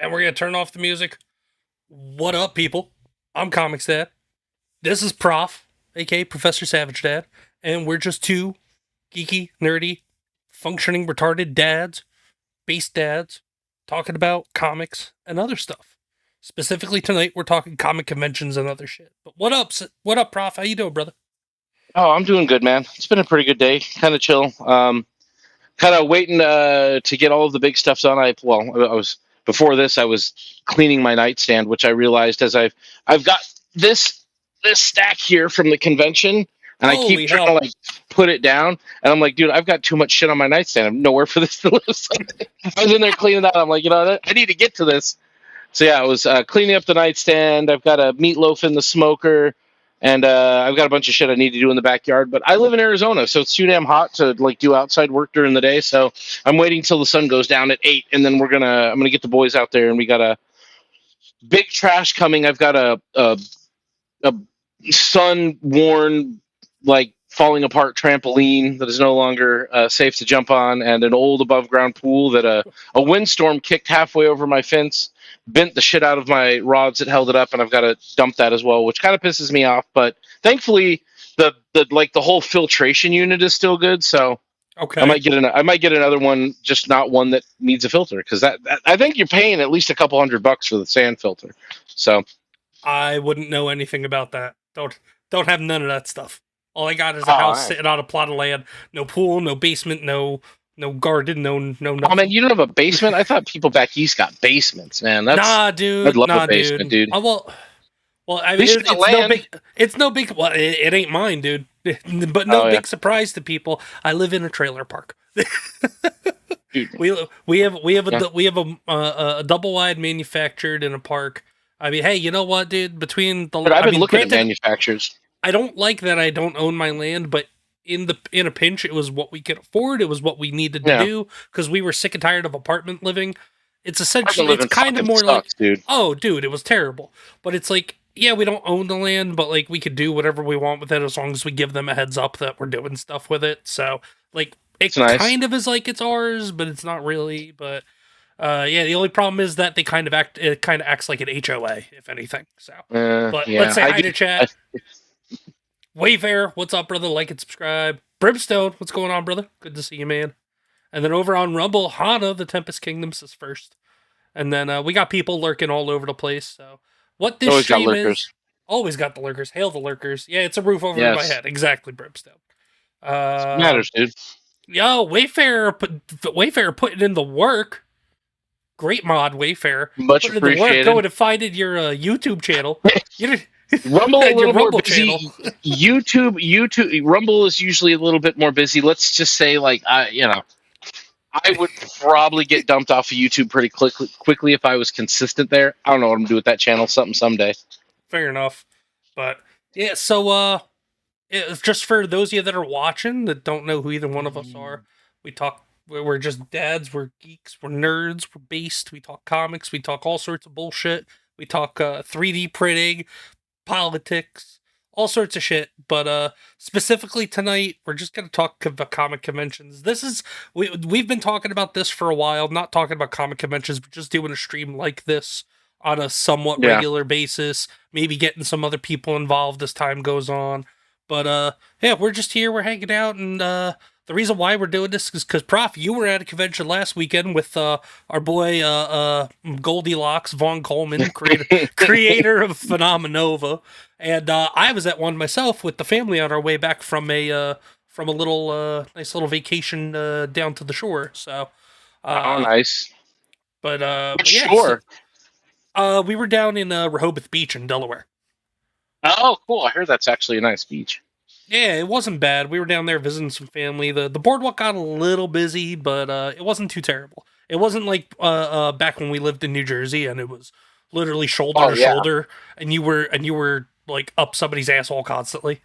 And we're going to turn off the music. What up, people? I'm ComixDad. This is Prof, aka Professor Savage Dad. And we're just two geeky, nerdy, functioning, retarded dads, base dads, talking about comics and other stuff. Specifically tonight, we're talking comic conventions and other shit. But what up, Prof? How you doing, brother? Oh, I'm doing good, man. It's been a pretty good day. Kind of chill. Kind of waiting to get all of the big stuff done. I was before this. I was cleaning my nightstand, which I realized as I've got this stack here from the convention, and I keep Holy trying to hell. like put it down, and I'm like, dude, I've got too much shit on my nightstand. I have nowhere for this to live. So I was in there cleaning that. I'm like, I need to get to this. So yeah, I was cleaning up the nightstand. I've got a meatloaf in the smoker, and I've got a bunch of shit I need to do in the backyard. But I live in Arizona, so it's too damn hot to like do outside work during the day. So I'm waiting till the sun goes down at 8, and then I'm gonna get the boys out there, and we got a big trash coming. I've got a sun worn like falling apart trampoline that is no longer safe to jump on, and an old above ground pool that a windstorm kicked halfway over my fence, bent the shit out of my rods that held it up, and I've got to dump that as well, which kind of pisses me off. But thankfully, the whole filtration unit is still good, so Okay. I might get another one, just not one that needs a filter, because that I think you're paying at least a couple $100 for the sand filter. So I wouldn't know anything about that. Don't have none of that stuff. All I got is a all house right. sitting on a plot of land. No pool, no basement, no garden, no Oh man, nothing. you don't have a basement? I thought people back east got basements, man. Nah, I'd dude. love a Nah, basement, dude. dude. At Well, I mean, least you got it's no land. big. It's no big. Well, it ain't mine, dude. But no Oh yeah, big surprise to people. I live in a trailer park. dude. Yeah, We have a double wide manufactured in a park. I mean, hey, you know what, dude? Between the, but I've I been mean, looking at granted, manufacturers. I don't like that I don't own my land, but in a pinch, it was what we could afford. It was what we needed to Yeah, do because we were sick and tired of apartment living. It's apartment essentially, it's living kind of fucking more like, sucks, dude. oh, dude, it was terrible. But it's like, yeah, we don't own the land, but like we could do whatever we want with it as long as we give them a heads up that we're doing stuff with it. So like, It's it nice. kind of is like it's ours, but it's not really. But yeah, the only problem is that it kind of acts like an HOA, if anything. So, but let's Yeah, say I hi do. to I, chat. Wayfair, what's up, brother? Like and subscribe. Brimstone, what's going on, brother? Good to see you, man. And then over on Rumble, Hana, the Tempest Kingdoms is first. And then we got people lurking all over the place. So what this always got stream is, lurkers. always got the lurkers. Hail the lurkers. Yeah, it's a roof over my Yes, head. Exactly, Brimstone. Um, matters, dude. yo, Wayfair putting in the work. Great mod, Wayfair. Much Putting in the work, going appreciated. and finding your YouTube channel. You Rumble a your little more Rumble channel. busy. YouTube. Rumble is usually a little bit more busy. Let's just say, like, I would probably get dumped off of YouTube pretty quickly if I was consistent there. I don't know what I'm gonna do with that channel. Something someday. Fair enough. But yeah, so it's just for those of you that are watching that don't know who either one of us are, we talk. We're just dads. We're geeks. We're nerds. We're based. We talk comics. We talk all sorts of bullshit. We talk 3D printing, politics, all sorts of shit. But specifically tonight, we're just gonna talk about comic conventions. We've been talking about this for a while. Not talking about comic conventions, but just doing a stream like this on a somewhat Yeah. regular basis. Maybe getting some other people involved as time goes on. But yeah, we're just here. We're hanging out, and the reason why we're doing this is because Prof, you were at a convention last weekend with our boy Goldilocks Von Coleman, creator of Phenomenova, and I was at one myself with the family on our way back from a little nice little vacation down to the shore. So, Oh, uh, nice. but Which yes, shore? we were down in Rehoboth Beach in Delaware. Oh, cool. I heard that's actually a nice beach. Yeah, it wasn't bad. We were down there visiting some family. The boardwalk got a little busy, but it wasn't too terrible. It wasn't like back when we lived in New Jersey and it was literally shoulder Oh to yeah, shoulder and you were like up somebody's asshole constantly.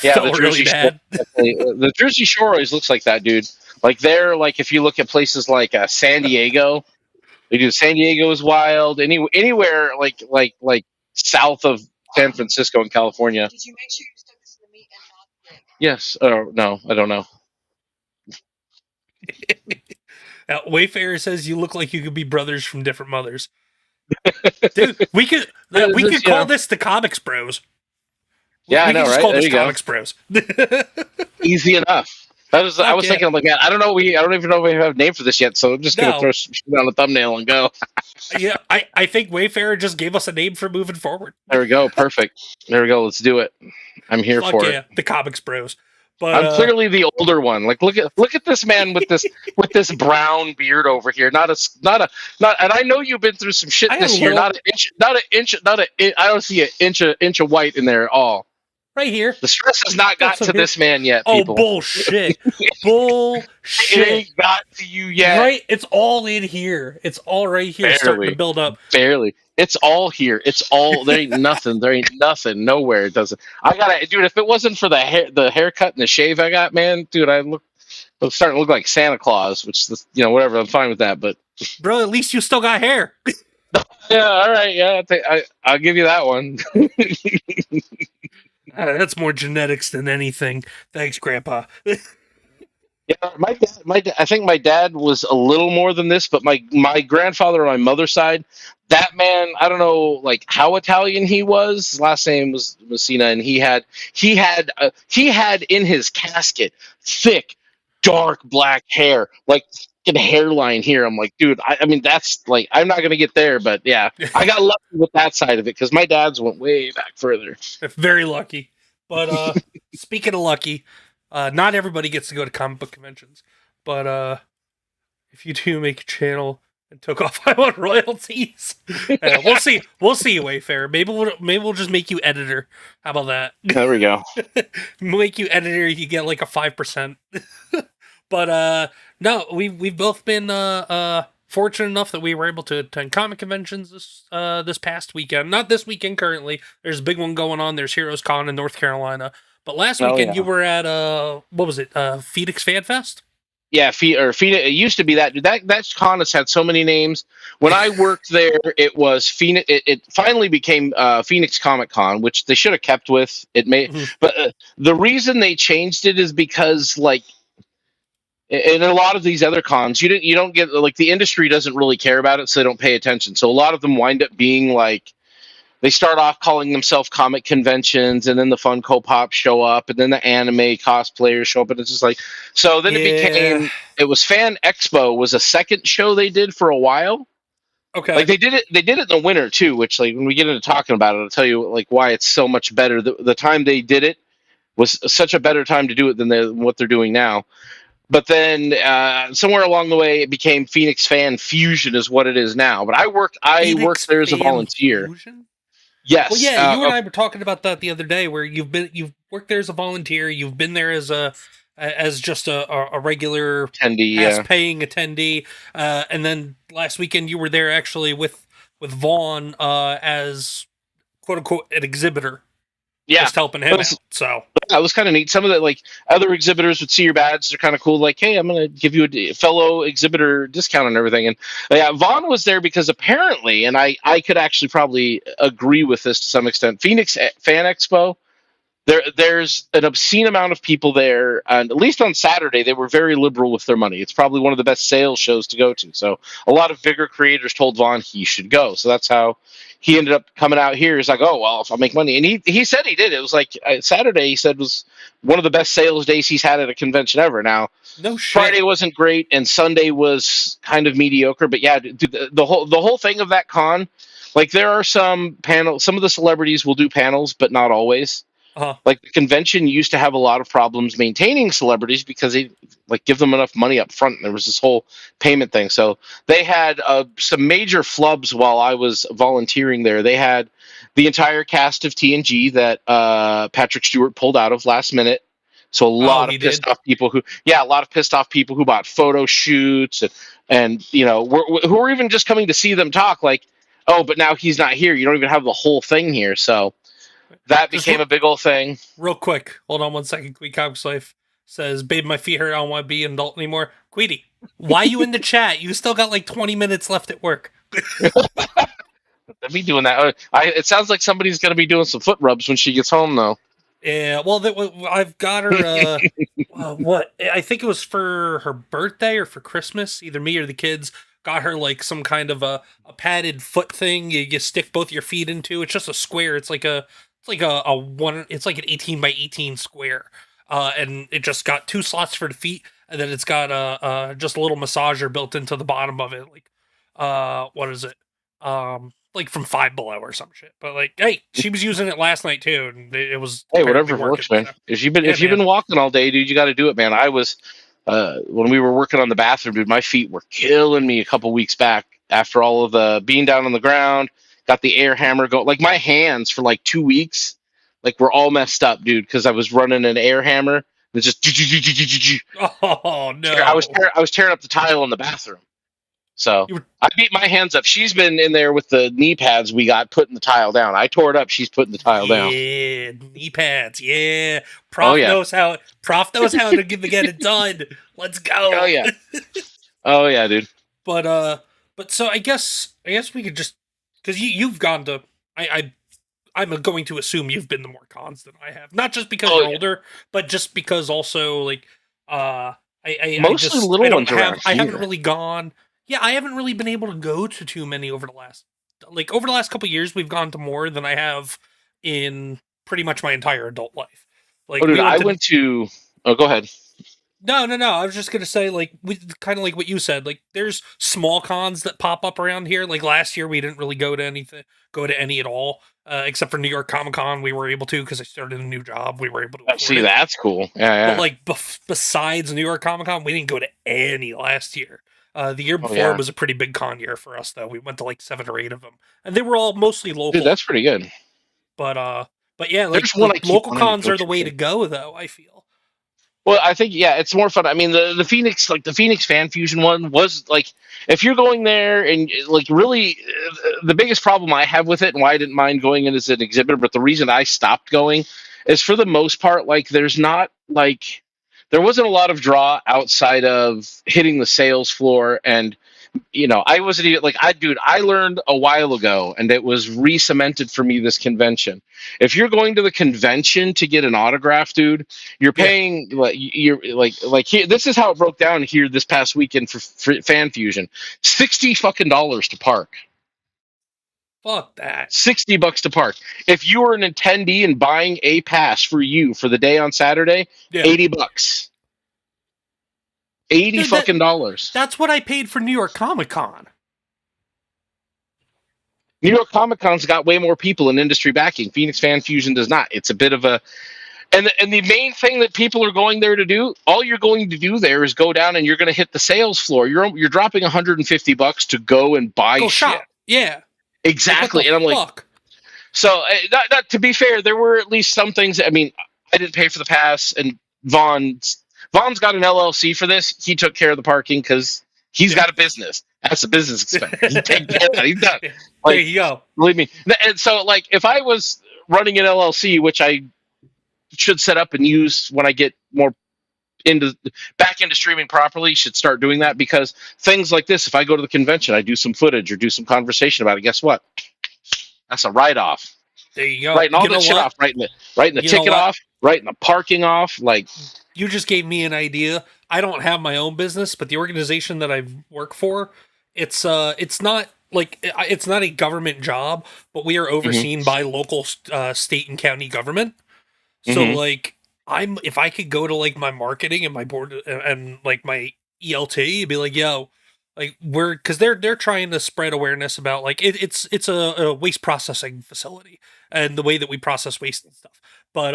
yeah. The Felt really Jersey Shore. bad. The Jersey Shore always looks like that, dude. Like there, like if you look at places like San Diego, they do. San Diego is wild. Anywhere like south of San Francisco in California. Did you make sure you stuck this in the meat and not? Yes. No, I don't know. Wayfarer says you look like you could be brothers from different mothers. Dude, we This is, could call this the Comics Bros. yeah, I We could know, just right? call There this you go. Comics Bros. Easy enough. I Fuck was yeah. thinking, I'm like, man, I don't even know if we have a name for this yet, so I'm just gonna No. throw some shit on a thumbnail and go. Yeah, I think Wayfarer just gave us a name for moving forward. There we go, perfect. There we go. Let's do it. I'm here Fuck for it. yeah, the Comics Bros. But I'm clearly the older one. Like, look at this man with this brown beard over here. Not. And I know you've been through some shit I got a this year. little I don't see an inch of white in there at all. right here. The stress has not Got got some to here. this man yet, Oh people. bullshit, It bullshit. ain't got to you yet. Right, it's all in here. It's all right here, starting Barely. to build up. Barely. It's all here. It's all there. Ain't nothing. There ain't nothing. Nowhere. It doesn't. I gotta, dude. If it wasn't for the haircut and the shave I got, man, dude, I'm starting to look like Santa Claus. Which, whatever. I'm fine with that. But Bro, at least you still got hair. yeah, all right. Yeah, I'll give you that one. That's more genetics than anything. Thanks, Grandpa. Yeah, my dad, I think my dad was a little more than this, but my grandfather on my mother's side, that man, I don't know like how Italian he was. His last name was Messina, and he had in his casket thick, dark black hair, like fucking hairline here. I'm like, dude, I mean that's like I'm not gonna get there, but yeah, I got lucky with that side of it because my dad's went way back further. Very lucky. But speaking of lucky, not everybody gets to go to comic book conventions. But if you do make a channel and took off I want royalties, we'll see. We'll see you, Wayfarer. Maybe we'll just make you editor. How about that? There we go. Make you editor. You get like a 5%. But no, we've both been fortunate enough that we were able to attend comic conventions this past weekend. Not this weekend currently. There's a big one going on. There's Heroes Con in North Carolina. But last weekend you were at what was it? Phoenix Fan Fest? Yeah, Phoenix. It used to be that. That con has had so many names. When I worked there, it was Phoenix. It finally became Phoenix Comic Con, which they should have kept with. It may, but the reason they changed it is because like in a lot of these other cons, you don't get like the industry doesn't really care about it, so they don't pay attention. So a lot of them wind up being like they start off calling themselves comic conventions, and then the Funko Pops show up, and then the anime cosplayers show up, and it's just like so. Then it was Fan Expo was a second show they did for a while. Okay, like they did it in the winter too, which like when we get into talking about it, I'll tell you like why it's so much better. The time they did it was such a better time to do it than what they're doing now. But then somewhere along the way, it became Phoenix Fan Fusion, is what it is now. But I worked there as a volunteer. Fusion? Yes. Well, yeah, you and I were talking about that the other day, where you've worked there as a volunteer, you've been there as just a regular attendee, paying attendee, and then last weekend you were there actually with Vaughn as quote unquote an exhibitor. Yeah, just helping him out. So that was kind of neat. Some of the like other exhibitors would see your badge. They're kind of cool. Like, hey, I'm going to give you a fellow exhibitor discount and everything. And yeah, Vaughn was there because apparently, and I could actually probably agree with this to some extent. Phoenix Fan Expo. There's an obscene amount of people there, and at least on Saturday, they were very liberal with their money. It's probably one of the best sales shows to go to. So a lot of bigger creators told Vaughn he should go. So that's how he ended up coming out here. He's like, oh, well, if I make money. And he said he did. It was like Saturday, he said, was one of the best sales days he's had at a convention ever. Now, no shit. Friday wasn't great, and Sunday was kind of mediocre. But yeah, the whole thing of that con, like there are some panels, some of the celebrities will do panels, but not always. Like the convention used to have a lot of problems maintaining celebrities because they like give them enough money up front. And there was this whole payment thing. So they had some major flubs while I was volunteering there. They had the entire cast of TNG that Patrick Stewart pulled out of last minute. So a lot of pissed off people who bought photo shoots and who were even just coming to see them talk like, oh, but now he's not here. You don't even have the whole thing here. So that became a big old thing. Real quick, hold on one second. Queen Comics Life says, "Babe, my feet hurt. I don't want to be an adult anymore." Queenie, why you in the chat? You still got like 20 minutes left at work. I'll be doing that. It sounds like somebody's going to be doing some foot rubs when she gets home, though. Yeah, well, I've got her. What I think it was for her birthday or for Christmas. Either me or the kids got her like some kind of a padded foot thing. You stick both your feet into. It's just a square. It's like a one. It's like an 18 by 18 square. And it just got two slots for the feet, and then it's got just a little massager built into the bottom of it. Like, what is it? Like from Five Below or some shit. But like, hey, she was using it last night too, and it was Hey, apparently whatever working. works, man. So, If you've been yeah, if you've man. been walking all day, dude, you got to do it, man. I was when we were working on the bathroom, dude. My feet were killing me a couple weeks back after all of the being down on the ground. Got the air hammer go. Like my hands for like 2 weeks, like were all messed up, dude, because I was running an air hammer. It's just Oh I was no, I was tearing up the tile in the bathroom. So you were I beat my hands up. She's been in there with the knee pads we got putting the tile down. I tore it up. She's putting the tile down. yeah knee pads. Yeah, Oh Prof yeah. knows how. Prof knows how to get it done. Let's Oh go. yeah. Oh yeah, dude. But but so I guess we could just because you've gone to I'm going to assume you've been to more cons than I have. Not just because Oh you're yeah. older, but just because also like I Mostly just I little don't ones have around I haven't here. really gone. Yeah, I haven't really been able to go to too many over the last couple years. We've gone to more than I have in pretty much my entire adult life. Oh, Like dude, we I went to went to. Oh, go ahead. no. I was just gonna say, like, we kind of like what you said. Like, there's small cons that pop up around here. Like last year, we didn't really go to any at all, except for New York Comic Con. We were able to because I started a new job. We were able to afford See, it. that's cool. Yeah, But yeah. like, besides New York Comic Con, we didn't go to any last year. The year Oh, before yeah. was a pretty big con year for us, though. We went to like 7 or 8 of them, and they were all mostly Dude, local. that's pretty good. But yeah, There's like one I keep local wanting to cons go are the to, way man. to go, though. I feel. Well, I think yeah, it's more fun. I mean, the Phoenix like the Phoenix Fan Fusion one was like if you're going there and like really the biggest problem I have with it and why I didn't mind going in as an exhibitor, but the reason I stopped going is for the most part like there's not like there wasn't a lot of draw outside of hitting the sales floor and I wasn't even like dude, I learned a while ago and it was re-cemented for me this convention. If you're going to the convention to get an autograph, dude, you're Yeah, paying like you're like here this is how it broke down here this past weekend for Fan Fusion. 60 fucking dollars to park. fuck that. $60 to park. If you were an attendee and buying a pass for you for the day on Saturday, Yeah, $80. 80 dude, that fucking dollars. that's what I paid for New York Comic Con. New York Comic Con's got way more people in industry backing. Phoenix Fan Fusion does not. It's a bit of a and the main thing that people are going there to do, all you're going to do there is go down and you're going to hit the sales floor. You're dropping $150 to go and buy Go shit. shop. Yeah. Like what the Exactly. And I'm like, fuck? so not to be fair, there were at least some things. I mean, I didn't pay for the pass, and Vaughn's got an LLC for this. He took care of the parking because he's Yeah. got a business. That's a business expense. He taken care of that. He's done. There Like, you go. believe me. And so, like, if I was running an LLC, which I should set up and use when I get more into back into streaming properly, should start doing that because things like this, if I go to the convention, I do some footage or do some conversation about it. Guess what? That's a write off. There you go. Writing all You know that shit what? off, writing the You know ticket what? off, writing the parking off. Like, You just gave me an idea. I don't have my own business, but the organization that I work for, it's not like it's not a government job, but we are mhm, overseen by local state and county government. So mhm. like if I could go to like my marketing and my board and like my ELT, be like, yo, like we're because they're trying to spread awareness about like it's a waste processing facility and the way that we process waste and stuff. But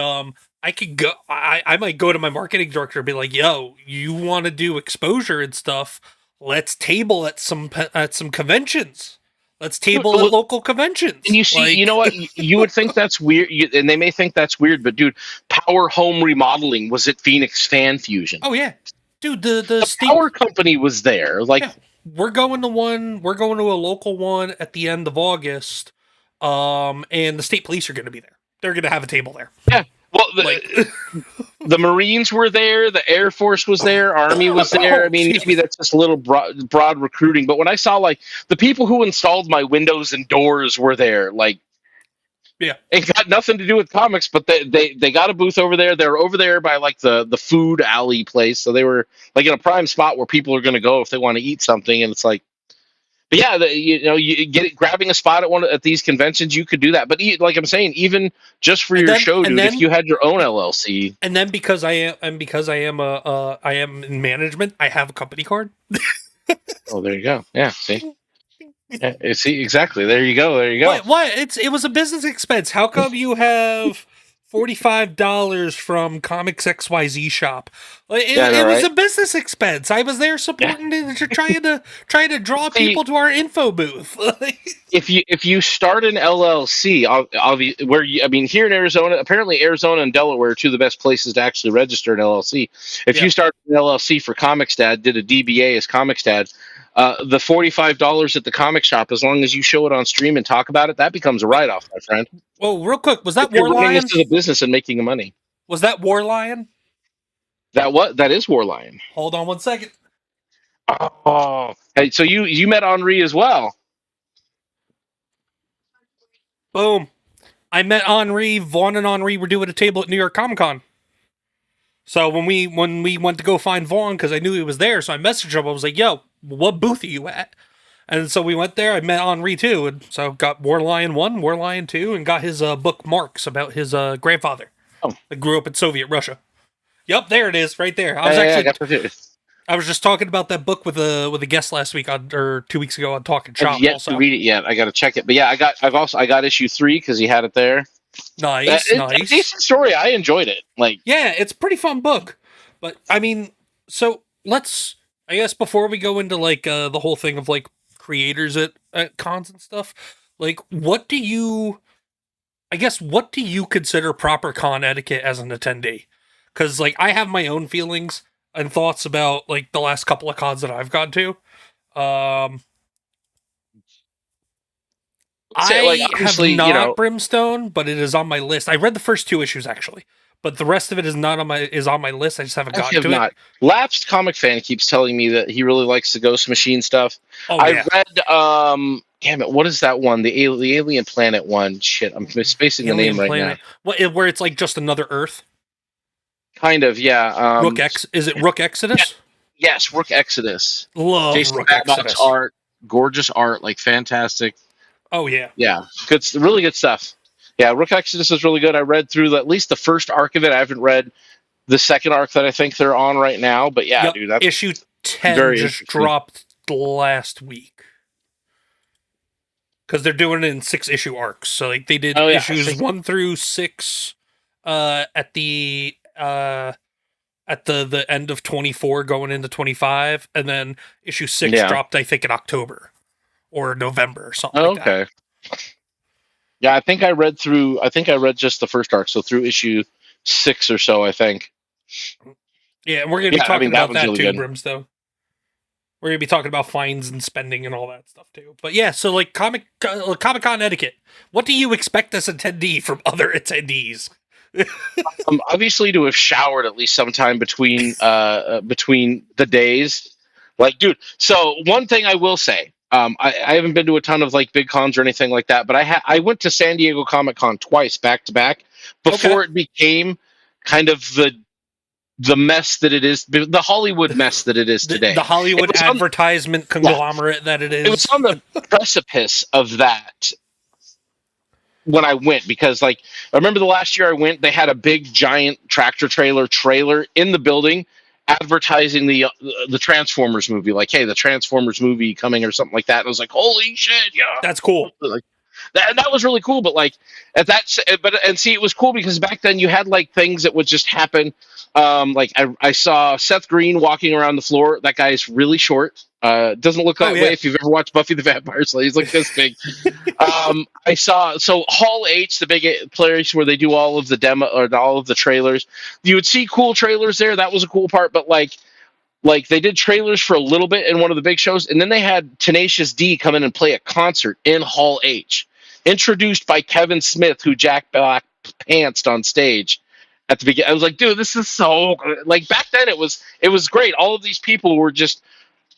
I could go I might go to my marketing director and be like, yo, you want to do exposure and stuff? Let's table at some conventions. Let's table at Well, local and conventions. you see, you know Like what? You would think that's weird, and they may think that's weird, but dude, Power Home Remodeling was at Phoenix Fan Fusion. oh yeah, dude, the The state. power company was there. Like, Yeah, we're going to one. We're going to a local one at the end of August. And the state police are going to be there. They're going to have a table there. yeah. Well, Like, the Marines were there, the Air Force was there, Army was there. I oh, mean, excuse maybe me. that's just a little broad recruiting. But when I saw like the people who installed my windows and doors were there, like Yeah. It got nothing to do with comics, but they got a booth over there. They're over there by like the food alley place, so they were like in a prime spot where people are going to go if they want to eat something. And it's like, but yeah, you get it, grabbing a spot at these conventions, you could do that. But like I'm saying, even just for And your then show, and dude, if then you had your own LLC, and then because I am I am in management, I have a company card. oh, there you go. Yeah, see, exactly. There you go. There you go. What? It was a business expense. How come you have $45 from Comics XYZ shop? Yeah, I know, It was right? a business expense. I was there Yeah. supporting it, trying to draw See, people to our info booth. if you start an LLC, where I mean, here in Arizona, apparently Arizona and Delaware are two of the best places to actually register an LLC. If Yeah. you start an LLC for ComixDad, did a DBA as ComixDad, the $45 at the comic shop, as long as you show it on stream and talk about it, that becomes a write off, my friend. Whoa, real quick, was If that you're War running Lion? this as a business and making money, Was that War Lion? that is War Lion. Hold on one second. Oh, hey, so you met Henri as well. Boom. I met Henri. Vaughn and Henri were doing a table at New York Comic Con. So when we went to go find Vaughn, because I knew he was there, so I messaged him. I was like, "Yo, what booth are you at?" And so we went there. I met Henri too, and so got War Lion 1, War Lion 2, and got his book Marks about his grandfather Oh. that grew up in Soviet Russia. Yep, there it is, right there. I got the I was just talking about that book with a guest last week or 2 weeks ago on Talking Shop. I've yet also, to read it yet. I got to check it. But yeah, I got issue 3 because he had it there. nice. It's a decent story. I enjoyed it. Like, Yeah, it's a pretty fun book. But I mean, so let's, I guess before we go into like the whole thing of like creators at cons and stuff, like what do you consider proper con etiquette as an attendee? Cuz like I have my own feelings and thoughts about like the last couple of cons that I've gone to. I have obviously, not Brimstone, but it is on my list. I read the first 2 issues actually, but the rest of it is not on my list. I just haven't I gotten have to not. it. Lapsed Comic Fan keeps telling me that he really likes the Ghost Machine stuff. Oh I yeah, read, damn it, what is that one? The Alien Planet one. Shit, I'm spacing the name right Planet. Where it's like just another Earth. now. Kind of, yeah. Is it Rook Exodus? Yes, Rook Exodus. Love Jason Rook Batbox Exodus. art, gorgeous art, like fantastic. Oh yeah, Yeah, good, really good stuff. Yeah, Rook Exodus is really good. I read through at least the first arc of it. I haven't read the second arc that I think they're on right now. But yeah, yep. dude, that's Issue 10 very just interesting. dropped last week because they're doing it in 6-issue arcs. So like they did issues 1 through 6 at the end of 24 going into 25, and then issue 6 dropped I think in October or November or something like that. Yeah, I think I read just the first arc, so through issue 6 or so, I think. Yeah, and we're going to be talking about that really too, good. Brimstone. We're going to be talking about fines and spending and all that stuff too. But yeah, so like Comic-Con etiquette. What do you expect as attendee from other attendees? Obviously to have showered at least sometime between the days. Like, dude, so one thing I will say, I haven't been to a ton of like big cons or anything like that, but I went to San Diego Comic-Con twice back to back before it became kind of the mess that it is, the Hollywood mess that it is today. The Hollywood advertisement conglomerate that it is. It was on the precipice of that when I went, because like I remember the last year I went, they had a big giant tractor trailer in the building advertising the Transformers movie, like, hey, the Transformers movie coming or something like that. And I was like, holy shit, yeah, that's cool. Like that was really cool. But like at that, and see, it was cool because back then you had like things that would just happen. Like I saw Seth Green walking around the floor. That guy's really short. Doesn't look that way if you've ever watched Buffy the Vampire Slayer. He's like this big. I saw Hall H, the big place where they do all of the demo or all of the trailers. You would see cool trailers there. That was a cool part. But like they did trailers for a little bit in one of the big shows, and then they had Tenacious D come in and play a concert in Hall H, introduced by Kevin Smith, who Jack Black pantsed on stage at the beginning. I was like, dude, this is so like back then it was great. All of these people were just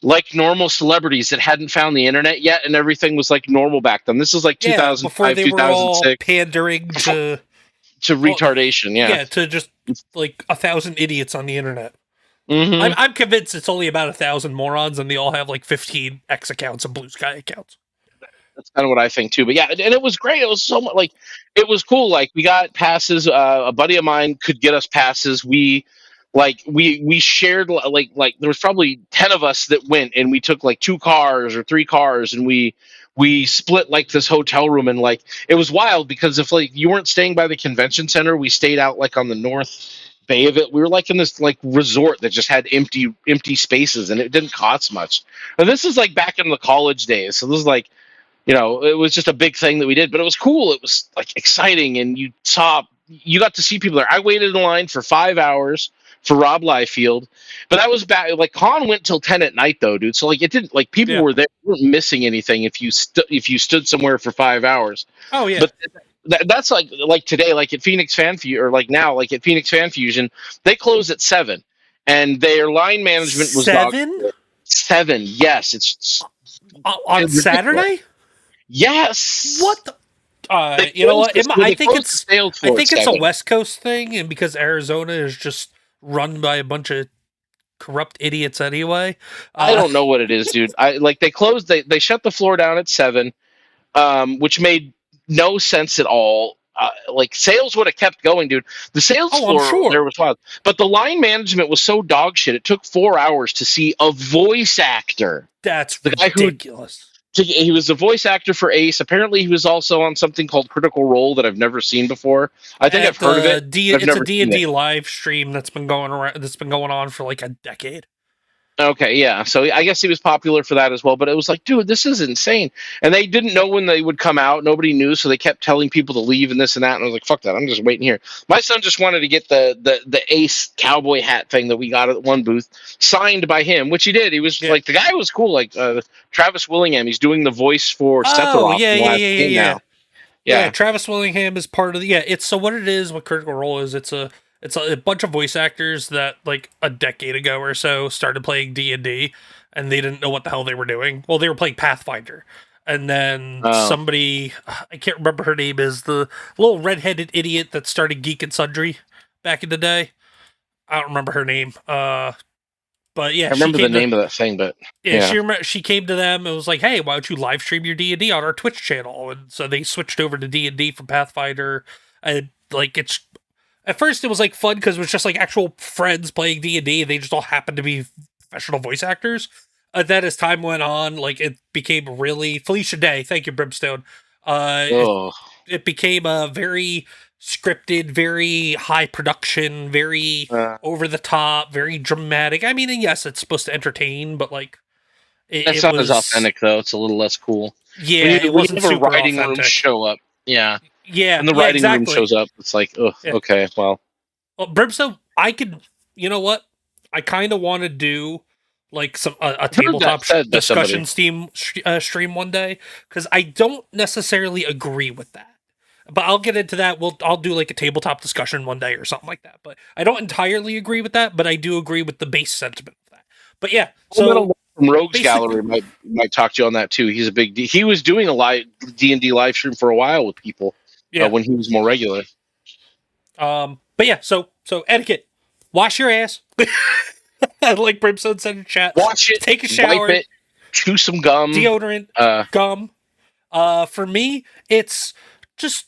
like normal celebrities that hadn't found the internet yet, and everything was like normal back then. This is like Yeah, before 2005, they were all 2006 pandering to, to well, retardation. Yeah. yeah, to just like 1,000 idiots on the internet. Hmm. I'm convinced it's only about 1,000 morons, and they all have like 15 X accounts and Blue Sky accounts. That's kind of what I think too. But yeah, and it was great. It was so much like it was cool. Like we got passes. A buddy of mine could get us passes. We shared like there was probably 10 of us that went, and we took like 2 cars or 3 cars, and we split like this hotel room, and like it was wild because if like you weren't staying by the convention center, we stayed out like on the north bay of it. We were like in this like resort that just had empty spaces, and it didn't cost much. And this is like back in the college days, so this is like, it was just a big thing that we did, but it was cool. It was like exciting, and you got to see people there. I waited in line for 5 hours for Rob Liefeld, but that was back. Like con went till 10 at night though, dude. So like it didn't like people Yeah. were there, you weren't missing anything if you stood somewhere for 5 hours. Oh yeah. But that's like today, like at Phoenix Fan Fusion, or like now, like at Phoenix Fan Fusion, they close at 7, and their line management was dog 7 7. Yes, it's on Saturday. yes. What the? They You know closed what? the- I they think closed it's the sales I floor think at it's a 7. West Coast thing, and because Arizona is just run by a bunch of corrupt idiots anyway. I don't know what it is, dude. I like they closed. They shut the floor down at 7, which made no sense at all. Like sales would have kept going, dude. The sales Oh, I'm floor sure. there was wild, but the line management was so dog shit. It took 4 hours to see a voice actor. That's The guy who ridiculous. he was the voice actor for Ace. Apparently, he was also on something called Critical Role that I've never seen before. I think I've heard of it. I've It's a never D&D seen it. live stream that's been going around. That's been going on for like a decade. Okay, yeah. So I guess he was popular for that as well. But it was like, dude, this is insane. And they didn't know when they would come out. Nobody knew, so they kept telling people to leave and this and that. And I was like, fuck that. I'm just waiting here. My son just wanted to get the Ace cowboy hat thing that we got at one booth signed by him, which he did. He was like, the guy was cool. Like Travis Willingham, he's doing the voice for Sephiroth. Yeah, in the last game now. Yeah, Travis Willingham is part of the. Yeah, it's so what it is. What Critical Role is? It's a bunch of voice actors that like a decade ago or so started playing D&D, and they didn't know what the hell they were doing. Well, they were playing Pathfinder, and then somebody, I can't remember her name, is the little redheaded idiot that started Geek and Sundry back in the day. I don't remember her name. But yeah, I remember the name of that thing, but she came to them and was like, "Hey, why don't you live stream your D&D on our Twitch channel?" And so they switched over to D&D from Pathfinder, and like it's at first it was like fun because it was just like actual friends playing D&D. They just all happened to be professional voice actors. Then as time went on, like it became really Felicia Day. Thank you, Brimstone. It became a very scripted, very high production, very over the top, very dramatic. I mean, and yes, it's supposed to entertain, but like it's not as authentic though. It's a little less cool. Yeah, it wasn't have a super writing authentic. room show up. Yeah, and the writing room shows up. It's like, okay, well, Brimstone, I could, you know what? I kind of want to do like some a tabletop discussion stream one day because I don't necessarily agree with that. But I'll get into that. I'll do like a tabletop discussion one day or something like that. But I don't entirely agree with that, but I do agree with the base sentiment of that. But yeah, so from Rogues Gallery might talk to you on that too. He's a big he was doing a live D&D live stream for a while with people when he was more regular. But yeah, so etiquette. Wash your ass. Like Brimstone said in chat. Wash it. Take a shower. Wipe it. Chew some gum. Deodorant. Gum. For me, it's just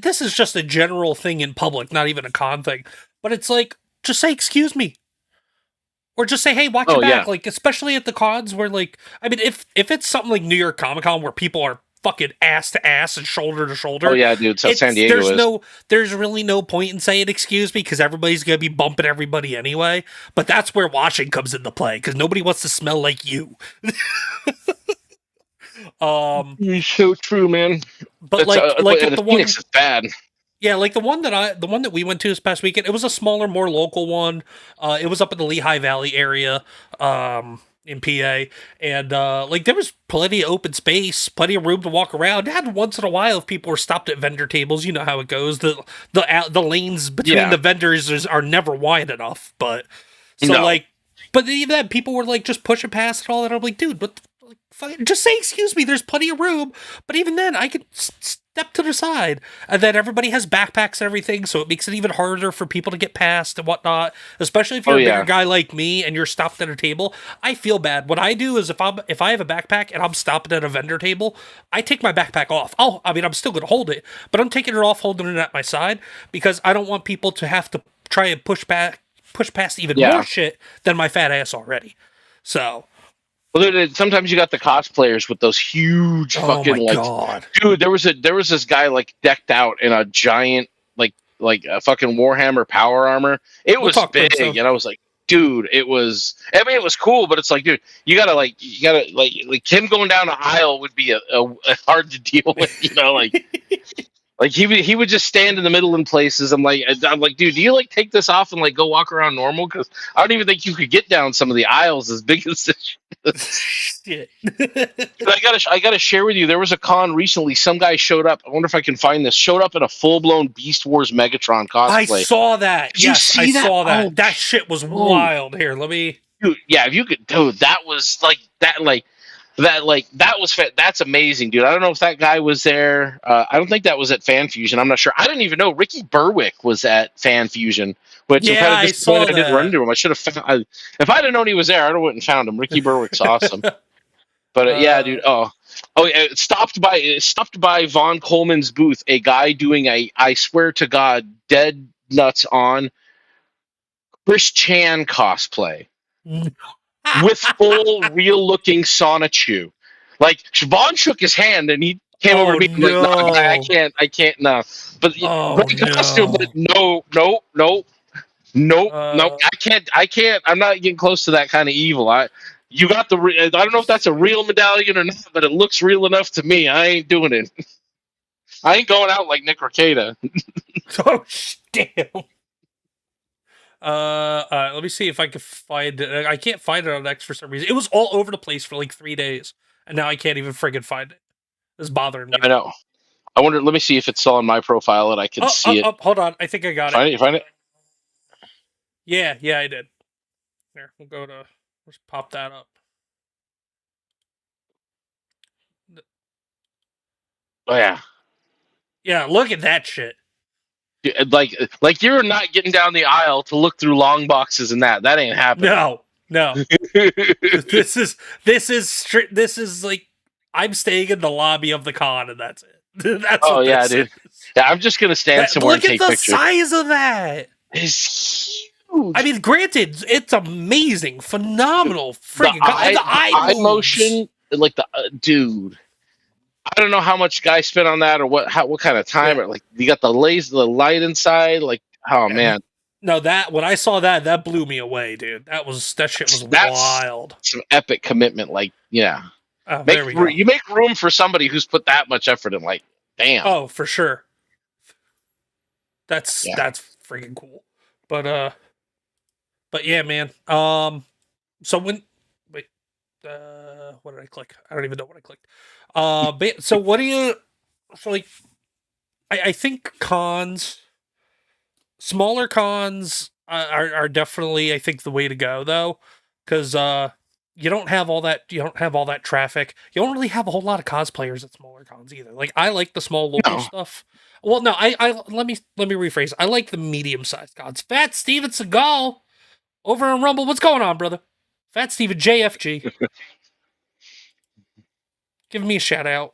this is just a general thing in public, not even a con thing. But it's like, just say excuse me. Or just say, hey, watch your back. Yeah. Like, especially at the cons where, like, I mean, if it's something like New York Comic Con where people are fucking ass to ass and shoulder to shoulder. Oh yeah, dude. So San Diego there's really no point in saying excuse me because everybody's gonna be bumping everybody anyway. But that's where washing comes into play because nobody wants to smell like you. You're so true, man. But it's, like the one Phoenix is bad. Yeah, like the one that we went to this past weekend, it was a smaller, more local one. It was up in the Lehigh Valley area, in PA, and like there was plenty of open space, plenty of room to walk around. And once in a while, if people were stopped at vendor tables, you know how it goes. The lanes between the vendors are never wide enough, but so like But even then, people were like just pushing past it all, and I'm like, dude, what? Just say excuse me. There's plenty of room. But even then, I could step to the side, and then everybody has backpacks and everything, so it makes it even harder for people to get past and whatnot. Especially if Oh you're a bigger yeah, guy like me and you're stopped at a table. I feel bad. What I do is if I have a backpack and I'm stopping at a vendor table, I take my backpack off. I'm still gonna hold it, but I'm taking it off, holding it at my side because I don't want people to have to try and push past even more yeah. shit than my fat ass already. So, Well, sometimes you got the cosplayers with those huge oh fucking my like, god. dude. There was this guy like decked out in a giant like a fucking Warhammer power armor. It We'll was talk big, Brimstone. and I was like, dude, it was. I mean, it was cool, but it's like, dude, you gotta like him going down the aisle would be a hard to deal with, like he would just stand in the middle in places. I'm like, dude, do you like take this off and like go walk around normal? Because I don't even think you could get down some of the aisles as big as this. Shit. Dude, I gotta share with you. There was a con recently. Some guy showed up. I wonder if I can find this. Showed up in a full blown Beast Wars Megatron I cosplay. saw that. Did you Yes, I see that? saw Oh, that. That shit was oh, wild. Here, let me. dude, yeah. If you could, dude, that was like that. That was that's amazing, dude. I don't know if that guy was there. I don't think that was at Fan Fusion. I'm not sure. I didn't even know Ricky Berwick was at Fan Fusion, which I'm Yeah, kind of I disappointed saw I didn't run that. into him. I should have found. If I'd have known he was there, I wouldn't have found him. Ricky Berwick's awesome. But yeah, uh, dude. Oh yeah. Stopped by Von Coleman's booth. A guy doing a I swear to God, dead nuts on Chris Chan cosplay with full real looking Sonichu. Like Vaughn shook his hand and he came over oh to me. I'm like, no, guy, no. I can't, no. But Oh great costume, but no. no, no, no, no, no. Uh, I can't. I'm not getting close to that kind of evil. You got the. I don't know if that's a real medallion or not, but it looks real enough to me. I ain't doing it. I ain't going out like Nick Ricada. oh damn. Let me see if I can find it. I can't find it on X for some reason. It was all over the place for like 3 days, and now I can't even friggin' find it. It's bothering me I now. know. I wonder. Let me see if it's still on my profile and I can see it. Hold on. I think I got it. Find it. You find it. Yeah, I did. There, we'll go to. Let's pop that up. Oh yeah. Yeah, look at that shit. Like you're not getting down the aisle to look through long boxes and that ain't happening. No. this is this is like I'm staying in the lobby of the con and that's it. That's Oh what yeah, this dude. is. Yeah, I'm just gonna stand somewhere and Look at take the pictures. size of that. It's huge. I mean, granted, it's amazing, phenomenal, the friggin' the eye eye moves. motion, like the dude. I don't know how much guy spent on that or what kind of time. Yeah. Or like you got the laser, the light inside. Like oh man, No, that when I saw that blew me away, dude. That shit was that's wild. some epic commitment. Like yeah, Oh, there we go. you make room for somebody who's put that much effort in. Like damn. Oh, for sure. Yeah. That's freaking cool. But yeah, man. So when wait, what did I click? I don't even know what I clicked. But, so what do you? So like, I think smaller cons are definitely I think the way to go though, because you don't have all that traffic. You don't really have a whole lot of cosplayers at smaller cons either. Like I like the small local No. stuff. Well, no, I let me rephrase. I like the medium sized cons. Fat Steven Seagal over in Rumble. What's going on, brother? Fat Steven JFG. Give me a shout out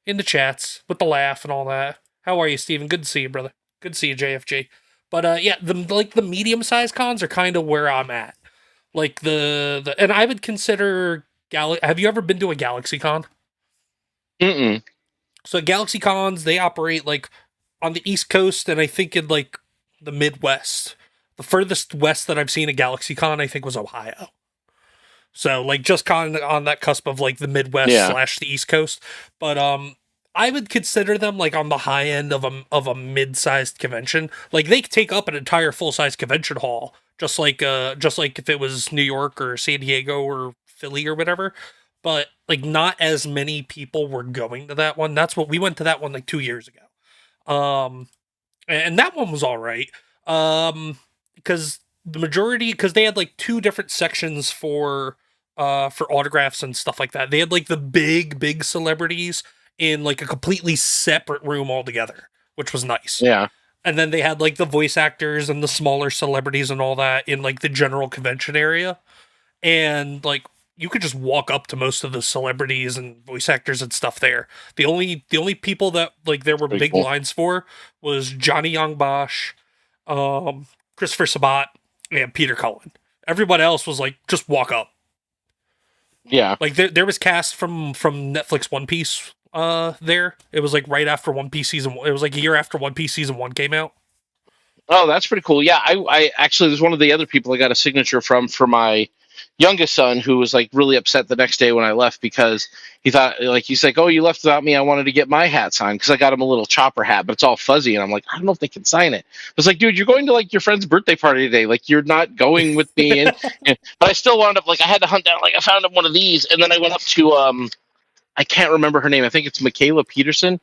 in the chats with the laugh and all that. How are you, Steven? Good to see you, brother. Good to see you, JFG. But yeah, the medium sized cons are kind of where I'm at. Like the and I would consider have you ever been to a Galaxy Con? Mm-mm. So Galaxy Cons, they operate like on the East Coast and I think in like the Midwest. The furthest west that I've seen a Galaxy Con, I think, was Ohio. So like just kind of on that cusp of like the Midwest Yeah. / the East Coast. But I would consider them like on the high end of a mid-sized convention. Like they take up an entire full-size convention hall, just like if it was New York or San Diego or Philly or whatever. But like not as many people were going to that one. That's what we went to that one like 2 years ago. And that one was all right. Because the majority, because they had like two different sections for autographs and stuff like that. They had like the big celebrities in like a completely separate room altogether, which was nice. Yeah. And then they had like the voice actors and the smaller celebrities and all that in like the general convention area. And like you could just walk up to most of the celebrities and voice actors and stuff there. The only people that like there were Pretty big cool. lines for was Johnny Young Bosch, Christopher Sabat, and Peter Cullen. Everybody else was like just walk up. Yeah. Like there was cast from Netflix One Piece there. It was like right after One Piece season. It was like a year after One Piece season 1 came out. Oh, that's pretty cool. Yeah, I actually there's one of the other people I got a signature from for my youngest son who was like really upset the next day when I left because he thought like he's like, oh, you left without me. I wanted to get my hat signed because I got him a little chopper hat, but it's all fuzzy, and I'm like, I don't know if they can sign it. I was like, dude, you're going to like your friend's birthday party today. Like you're not going with me, and but I still wound up like I had to hunt down like I found him one of these, and then I went up to I can't remember her name. I think it's Michaela Peterson,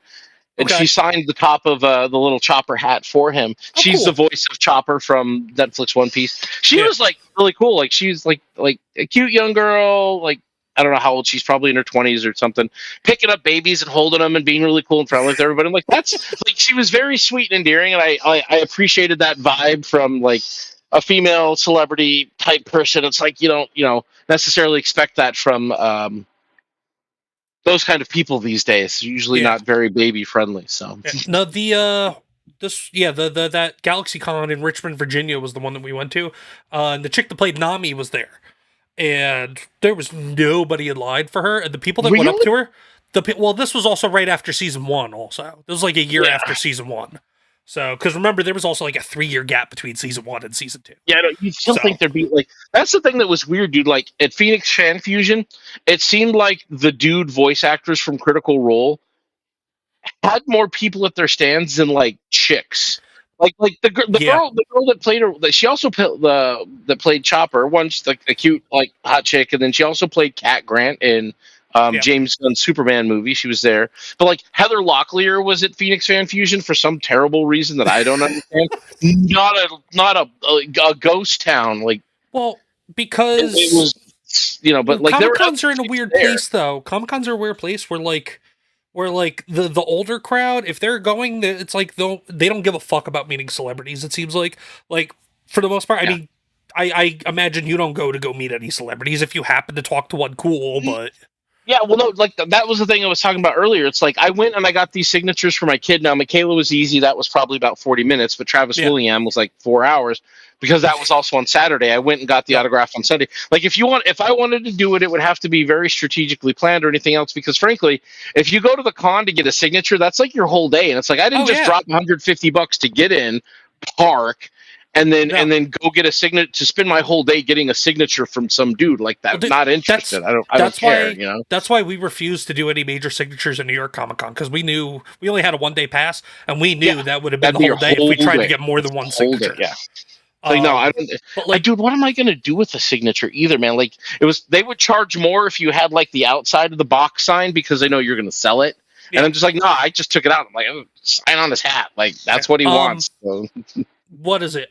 and Okay. she signed the top of the little Chopper hat for him. Oh, She's cool. the voice of Chopper from Netflix One Piece. She Yeah. was like really cool. Like she's like a cute young girl. Like I don't know how old she's probably in her 20s or something. Picking up babies and holding them and being really cool and friendly with everybody. I'm like that's like she was very sweet and endearing, and I appreciated that vibe from like a female celebrity type person. It's like you don't necessarily expect that from those kind of people these days. Usually Yeah. not very baby friendly. So Yeah. No, the that Galaxy Con in Richmond, Virginia was the one that we went to. And the chick that played Nami was there. And there was nobody in line for her. And the people that went up really, to her, well, this was also right after season 1 also. This was like a year yeah, after season 1. So, because remember, there was also like a 3-year gap between season 1 and season 2. yeah. No, you still So, think there'd be like that's the thing that was weird, dude. Like at Phoenix Fan Fusion, it seemed like the dude voice actors from Critical Role had more people at their stands than like chicks. Like yeah. the girl that played her, she also played that played Chopper. One's like a cute like hot chick, and then she also played Cat Grant in Yeah. James Gunn's Superman movie. She was there, but like Heather Locklear was at Phoenix Fan Fusion for some terrible reason that I don't understand. Not a ghost town. Like Well, it because was, but well, like there Comic were other Cons are in a chicks weird there. place, though. Comic Cons are a weird place where the older crowd, if they're going, it's like they don't give a fuck about meeting celebrities. It seems like for the most part. I Yeah. mean, I imagine you don't go meet any celebrities if you happen to talk to one cool, but Yeah, well, no, like that was the thing I was talking about earlier. It's like I went and I got these signatures for my kid. Now, Michaela was easy; that was probably about 40 minutes. But Travis yeah, William was like 4 hours because that was also on Saturday. I went and got the yep, autograph on Sunday. Like, if I wanted to do it, it would have to be very strategically planned or anything else. Because frankly, if you go to the con to get a signature, that's like your whole day, and it's like I didn't oh just yeah, drop $150 to get in, park. And then no. go get a signature to spend my whole day getting a signature from some dude like Well, that. Not interested. I don't that's care. why that's why we refused to do any major signatures in New York Comic Con because we knew we only had a 1-day pass and we knew Yeah, that would have been that'd the be whole your day if whole we tried to day. get more than one Whole day, signature. yeah. Like no, I don't. But like Dude, what am I gonna do with a signature either, man? Like they would charge more if you had like the outside of the box signed because they know you're gonna sell it. And yeah, I'm just like, no, I just took it out. I'm like, oh, sign on his hat. Like yeah. that's what he wants. So. What is it?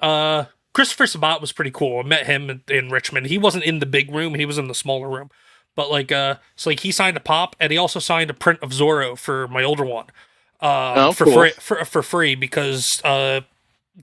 Christopher Sabat was pretty cool. I met him in Richmond. He wasn't in the big room; he was in the smaller room. But like, so like he signed a pop, and he also signed a print of Zorro for my older one, Oh, for cool. free because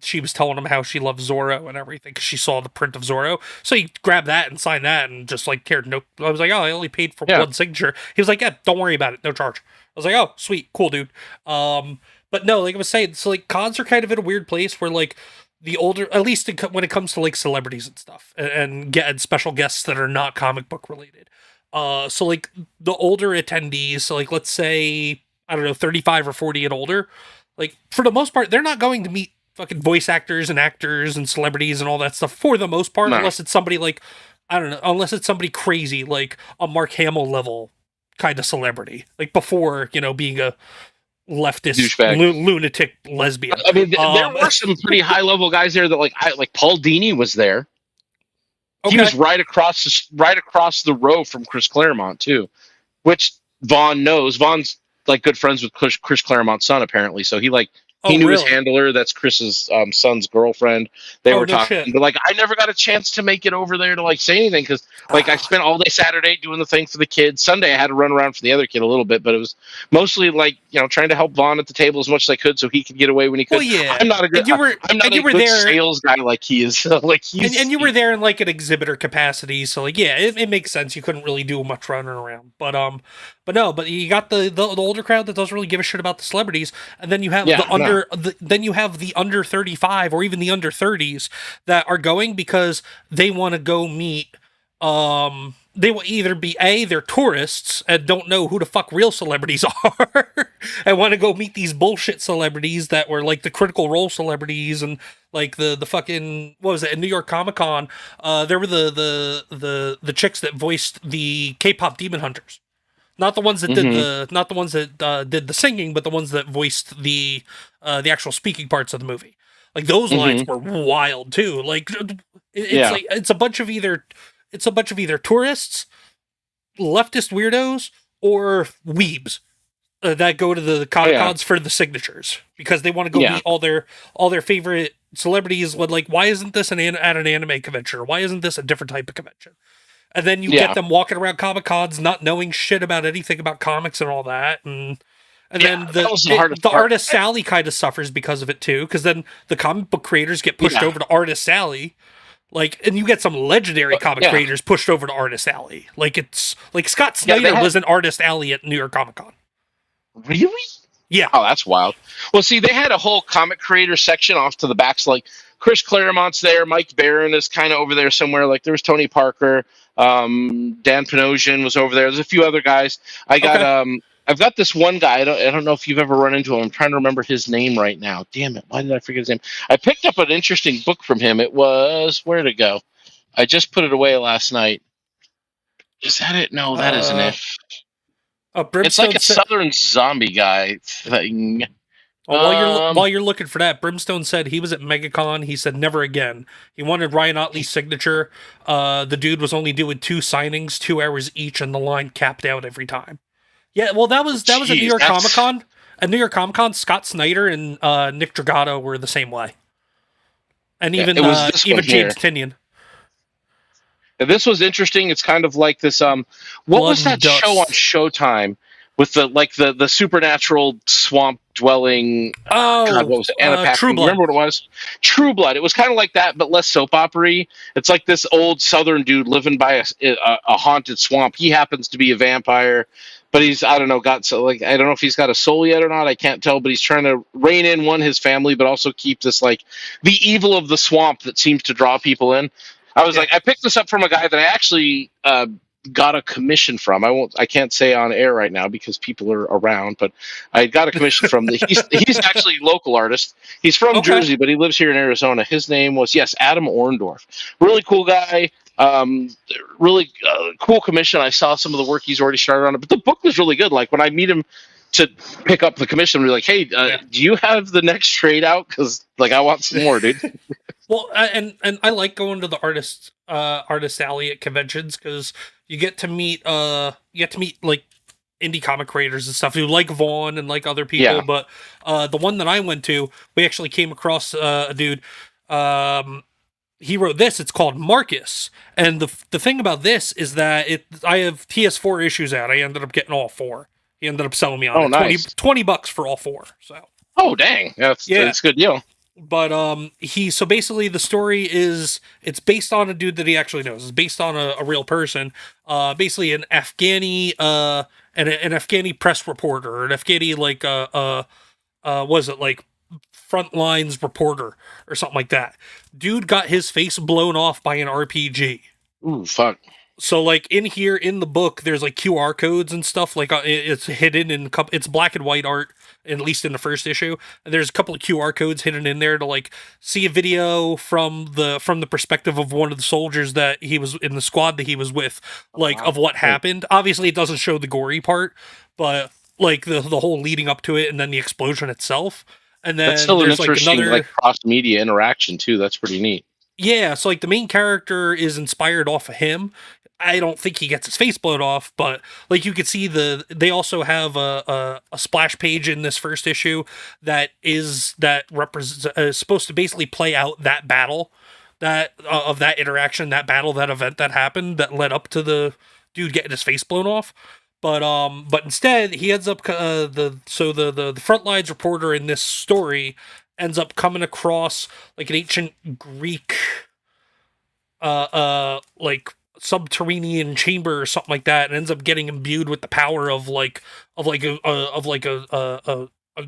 she was telling him how she loves Zorro and everything because she saw the print of Zorro. So he grabbed that and signed that and just like cared no. I was like, oh, I only paid for Yeah. one signature. He was like, yeah, don't worry about it, no charge. I was like, oh, sweet, cool, dude. But no, like I was saying, so like cons are kind of in a weird place where like the older, at least when it comes to like celebrities and stuff, and get special guests that are not comic book related. So like the older attendees, so like let's say I don't know, 35 or 40 and older, like for the most part, they're not going to meet fucking voice actors and actors and celebrities and all that stuff for the most part, No. unless it's somebody like I don't know, unless it's somebody crazy like a Mark Hamill level kind of celebrity, like before being a leftist Douchebag. lunatic lesbian. I mean, there were some pretty high level guys there that like Paul Dini was there. He Okay. was right across the row from Chris Claremont too, which Vaughn knows. Vaughn's like good friends with Chris Claremont's son apparently, so he like He Oh, knew his really? handler. That's Chris's son's girlfriend. They Oh, were no talking, shit. but like I never got a chance to make it over there to like say anything because like I spent all day Saturday doing the thing for the kids. Sunday I had to run around for the other kid a little bit, but it was mostly like trying to help Vaughn at the table as much as I could so he could get away when he Well, could. yeah. I'm not a good And you were I'm not and you a were good there sales guy like he is. Like and he's you were there in like an exhibitor capacity, so like yeah, it makes sense. You couldn't really do much running around, but no, but you got the older crowd that doesn't really give a shit about the celebrities, and then you have yeah no then you have the under 35 or even the under 30s that are going because they want to go meet. They will either be they're tourists and don't know who the fuck real celebrities are, and want to go meet these bullshit celebrities that were like the Critical Role celebrities and like the fucking what was it in New York Comic Con? There were the chicks that voiced the K-pop Demon Hunters, not the ones that did hmm did the singing, but the ones that voiced the actual speaking parts of the movie. Like those hmm lines were wild too. Like it's yeah like it's a bunch of either tourists, leftist weirdos, or weebs that go to the oh Comic yeah Cons for the signatures because they want to go yeah meet all their favorite celebrities. Like, why isn't this at an anime convention? Or why isn't this a different type of convention? And then you get yeah them walking around Comic Cons, not knowing shit about anything about comics and all that, and yeah then that was the hardest the part. artist Sally kind of suffers because of it too, because then the comic book creators get pushed Yeah over to artist Sally, like, and you get some legendary comic yeah creators pushed over to artist Alley. Like it's like Scott yeah they Snyder had was an artist Alley at New York Comic Con. really. Yeah. Oh, that's wild. Well, see, they had a whole comic creator section off to the back. So, like, Chris Claremont's there. Mike Barron is kind of over there somewhere. Like, there was Tony Parker. Dan Panosian was over there. There's a few other guys. Okay. I've got this one guy. I don't know if you've ever run into him. I'm trying to remember his name right now. Damn it. Why did I forget his name? I picked up an interesting book from him. It was, where to go? I just put it away last night. Is that it? No, that isn't Uh, it. It's like Brimstone a said. Southern zombie guy thing. While Um, you're looking for that, Brimstone said he was at MegaCon. He said never again. He wanted Ryan Otley's signature. The dude was only doing 2 signings, 2 hours each, and the line capped out every time. Yeah, well, that was at New Jeez, York Comic that's Con. At New York Comic Con, Scott Snyder and Nick Dragato were the same way, and it was this one even here. James Tinian. And this was interesting. It's kind of like this. What Blood was and that show on Dust. Showtime with the supernatural swamp dwelling? God, Oh, what was it? Anna True Paquin. Blood. Remember what it was? True Blood. It was kind of like that, but less soap opera-y. It's like this old Southern dude living by a haunted swamp. He happens to be a vampire, but he's I don't know got so like I don't know if he's got a soul yet or not. I can't tell, but he's trying to rein in his family, but also keep this like the evil of the swamp that seems to draw people in. I was Yeah. like, I picked this up from a guy that I actually got a commission from. I can't say on air right now because people are around, but I got a commission from he's actually a local artist. He's from Okay. Jersey, but he lives here in Arizona. His name was Adam Orndorff. Really cool guy. Really cool commission. I saw some of the work he's already started on it, but the book was really good. Like when I meet him to pick up the commission, we're like, hey, Yeah. do you have the next trade out? Because like I want some more, dude. Well, and I like going to the artist alley at conventions because you get to meet like indie comic creators and stuff who like Vaughn and like other people. Yeah. But the one that I went to, we actually came across a dude. He wrote this. It's called Marcus, and the thing about this is that I have TS4 issues out. I ended up getting all four. He ended up selling me on Oh, it nice. $20 for all four. So Oh, dang. That's yeah. a good deal. But so basically the story is it's based on a dude that he actually knows. It's based on a real person. Basically an Afghani an Afghani press reporter, or an Afghani like was it like front lines reporter or something like that. Dude got his face blown off by an RPG. Ooh, fuck. So like in here in the book, there's like QR codes and stuff. Like it's hidden in it's black and white art, at least in the first issue. And there's a couple of QR codes hidden in there to like see a video from the perspective of one of the soldiers that he was in the squad that he was with, like Wow. of what happened. Obviously, it doesn't show the gory part, but like the whole leading up to it, and then the explosion itself. And then That's still an there's like interesting another like cross media interaction too. That's pretty neat. yeah, so like the main character is inspired off of him. I don't think he gets his face blown off, but like you could see they also have a splash page in this first issue that represents supposed to basically play out that battle that of that interaction, that battle, that event that happened that led up to the dude getting his face blown off. But instead he ends up the front lines reporter in this story ends up coming across like an ancient Greek like subterranean chamber or something like that, and ends up getting imbued with the power of a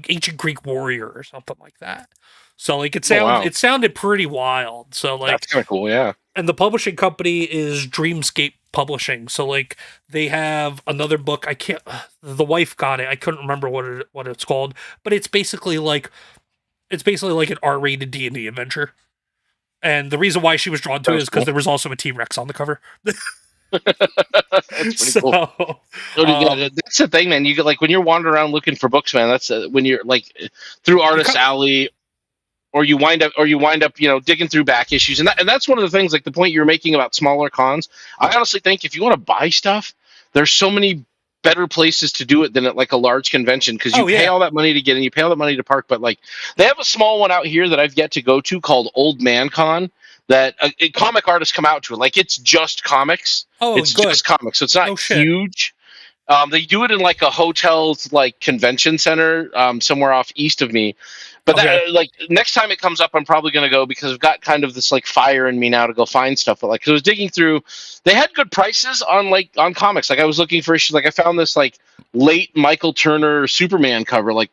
ancient Greek warrior or something like that. So like Oh wow, it sounded pretty wild. So that's like, kind of cool. Yeah. and the publishing company is Dreamscape Publishing. So like they have another book. I can't. The wife got it. I couldn't remember what it's called, but it's basically like an R-rated D&D adventure. And the reason why she was drawn to it That's is because cool. there was also a T-Rex on the cover. That's pretty cool. So, Yeah, that's the thing, man. You get like when you're wandering around looking for books, man. That's when you're like through Artist Alley, or you wind up, digging through back issues, and that's one of the things. Like the point you're making about smaller cons, I honestly think if you want to buy stuff, there's so many better places to do it than at like a large convention because you pay all that money to get in, you pay all that money to park. But like they have a small one out here that I've yet to go to called Old Man Con. That comic artists come out to. Like it's just comics. Oh, it's good. just comics, so it's not huge. They do it in like a hotel's like convention center somewhere off east of me. But that, like next time it comes up, I'm probably going to go because I've got kind of this like fire in me now to go find stuff. But like, 'cause I was digging through, they had good prices on comics. Like I was looking for issues. Like I found this like late Michael Turner Superman cover. Like,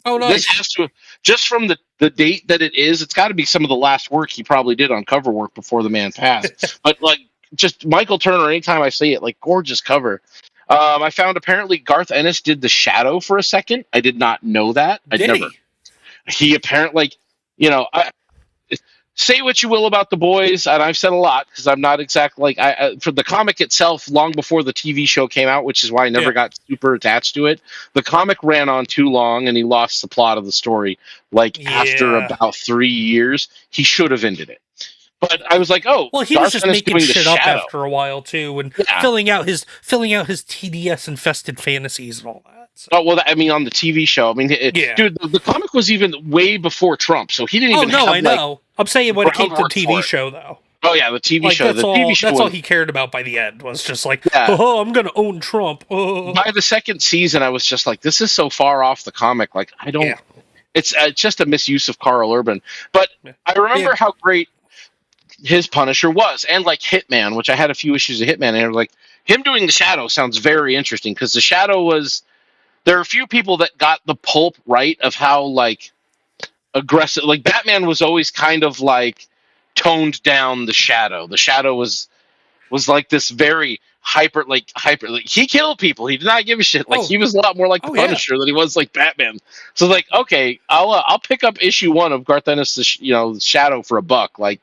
oh nice. This has to just from the date that it is. It's got to be some of the last work he probably did on cover work before the man passed. But like just Michael Turner. Anytime I see it, like gorgeous cover. I found apparently Garth Ennis did the Shadow for a second. I did not know that. He apparently, like, I say what you will about the boys, and I've said a lot because I'm not exactly like for the comic itself. Long before the TV show came out, which is why I never got super attached to it. The comic ran on too long, and he lost the plot of the story. Like after about 3 years, he should have ended it. But I was like, oh, well, he was just making shit up after a while too, and filling out his TDS infested fantasies and all that. So. Oh well, I mean, on the TV show, I mean, dude, the comic was even way before Trump, so he didn't even. Oh no, I know. I'm saying when it came to the TV show, though. Oh yeah, the TV show. That's all he cared about by the end was just like, oh, I'm gonna own Trump. Oh. By the second season, I was just like, this is so far off the comic. Like, I don't. Yeah. It's just a misuse of Carl Urban. But I remember how great his Punisher was, and like Hitman, which I had a few issues of Hitman, and I was like, him doing the Shadow sounds very interesting because the Shadow was. There are a few people that got the pulp right of how like aggressive. Like Batman was always kind of like toned down the Shadow. The Shadow was like this very hyper. Like he killed people. He did not give a shit. Like he was a lot more like the Punisher than he was like Batman. So like, okay, I'll pick up issue 1 of Garth Ennis, the Shadow for $1. Like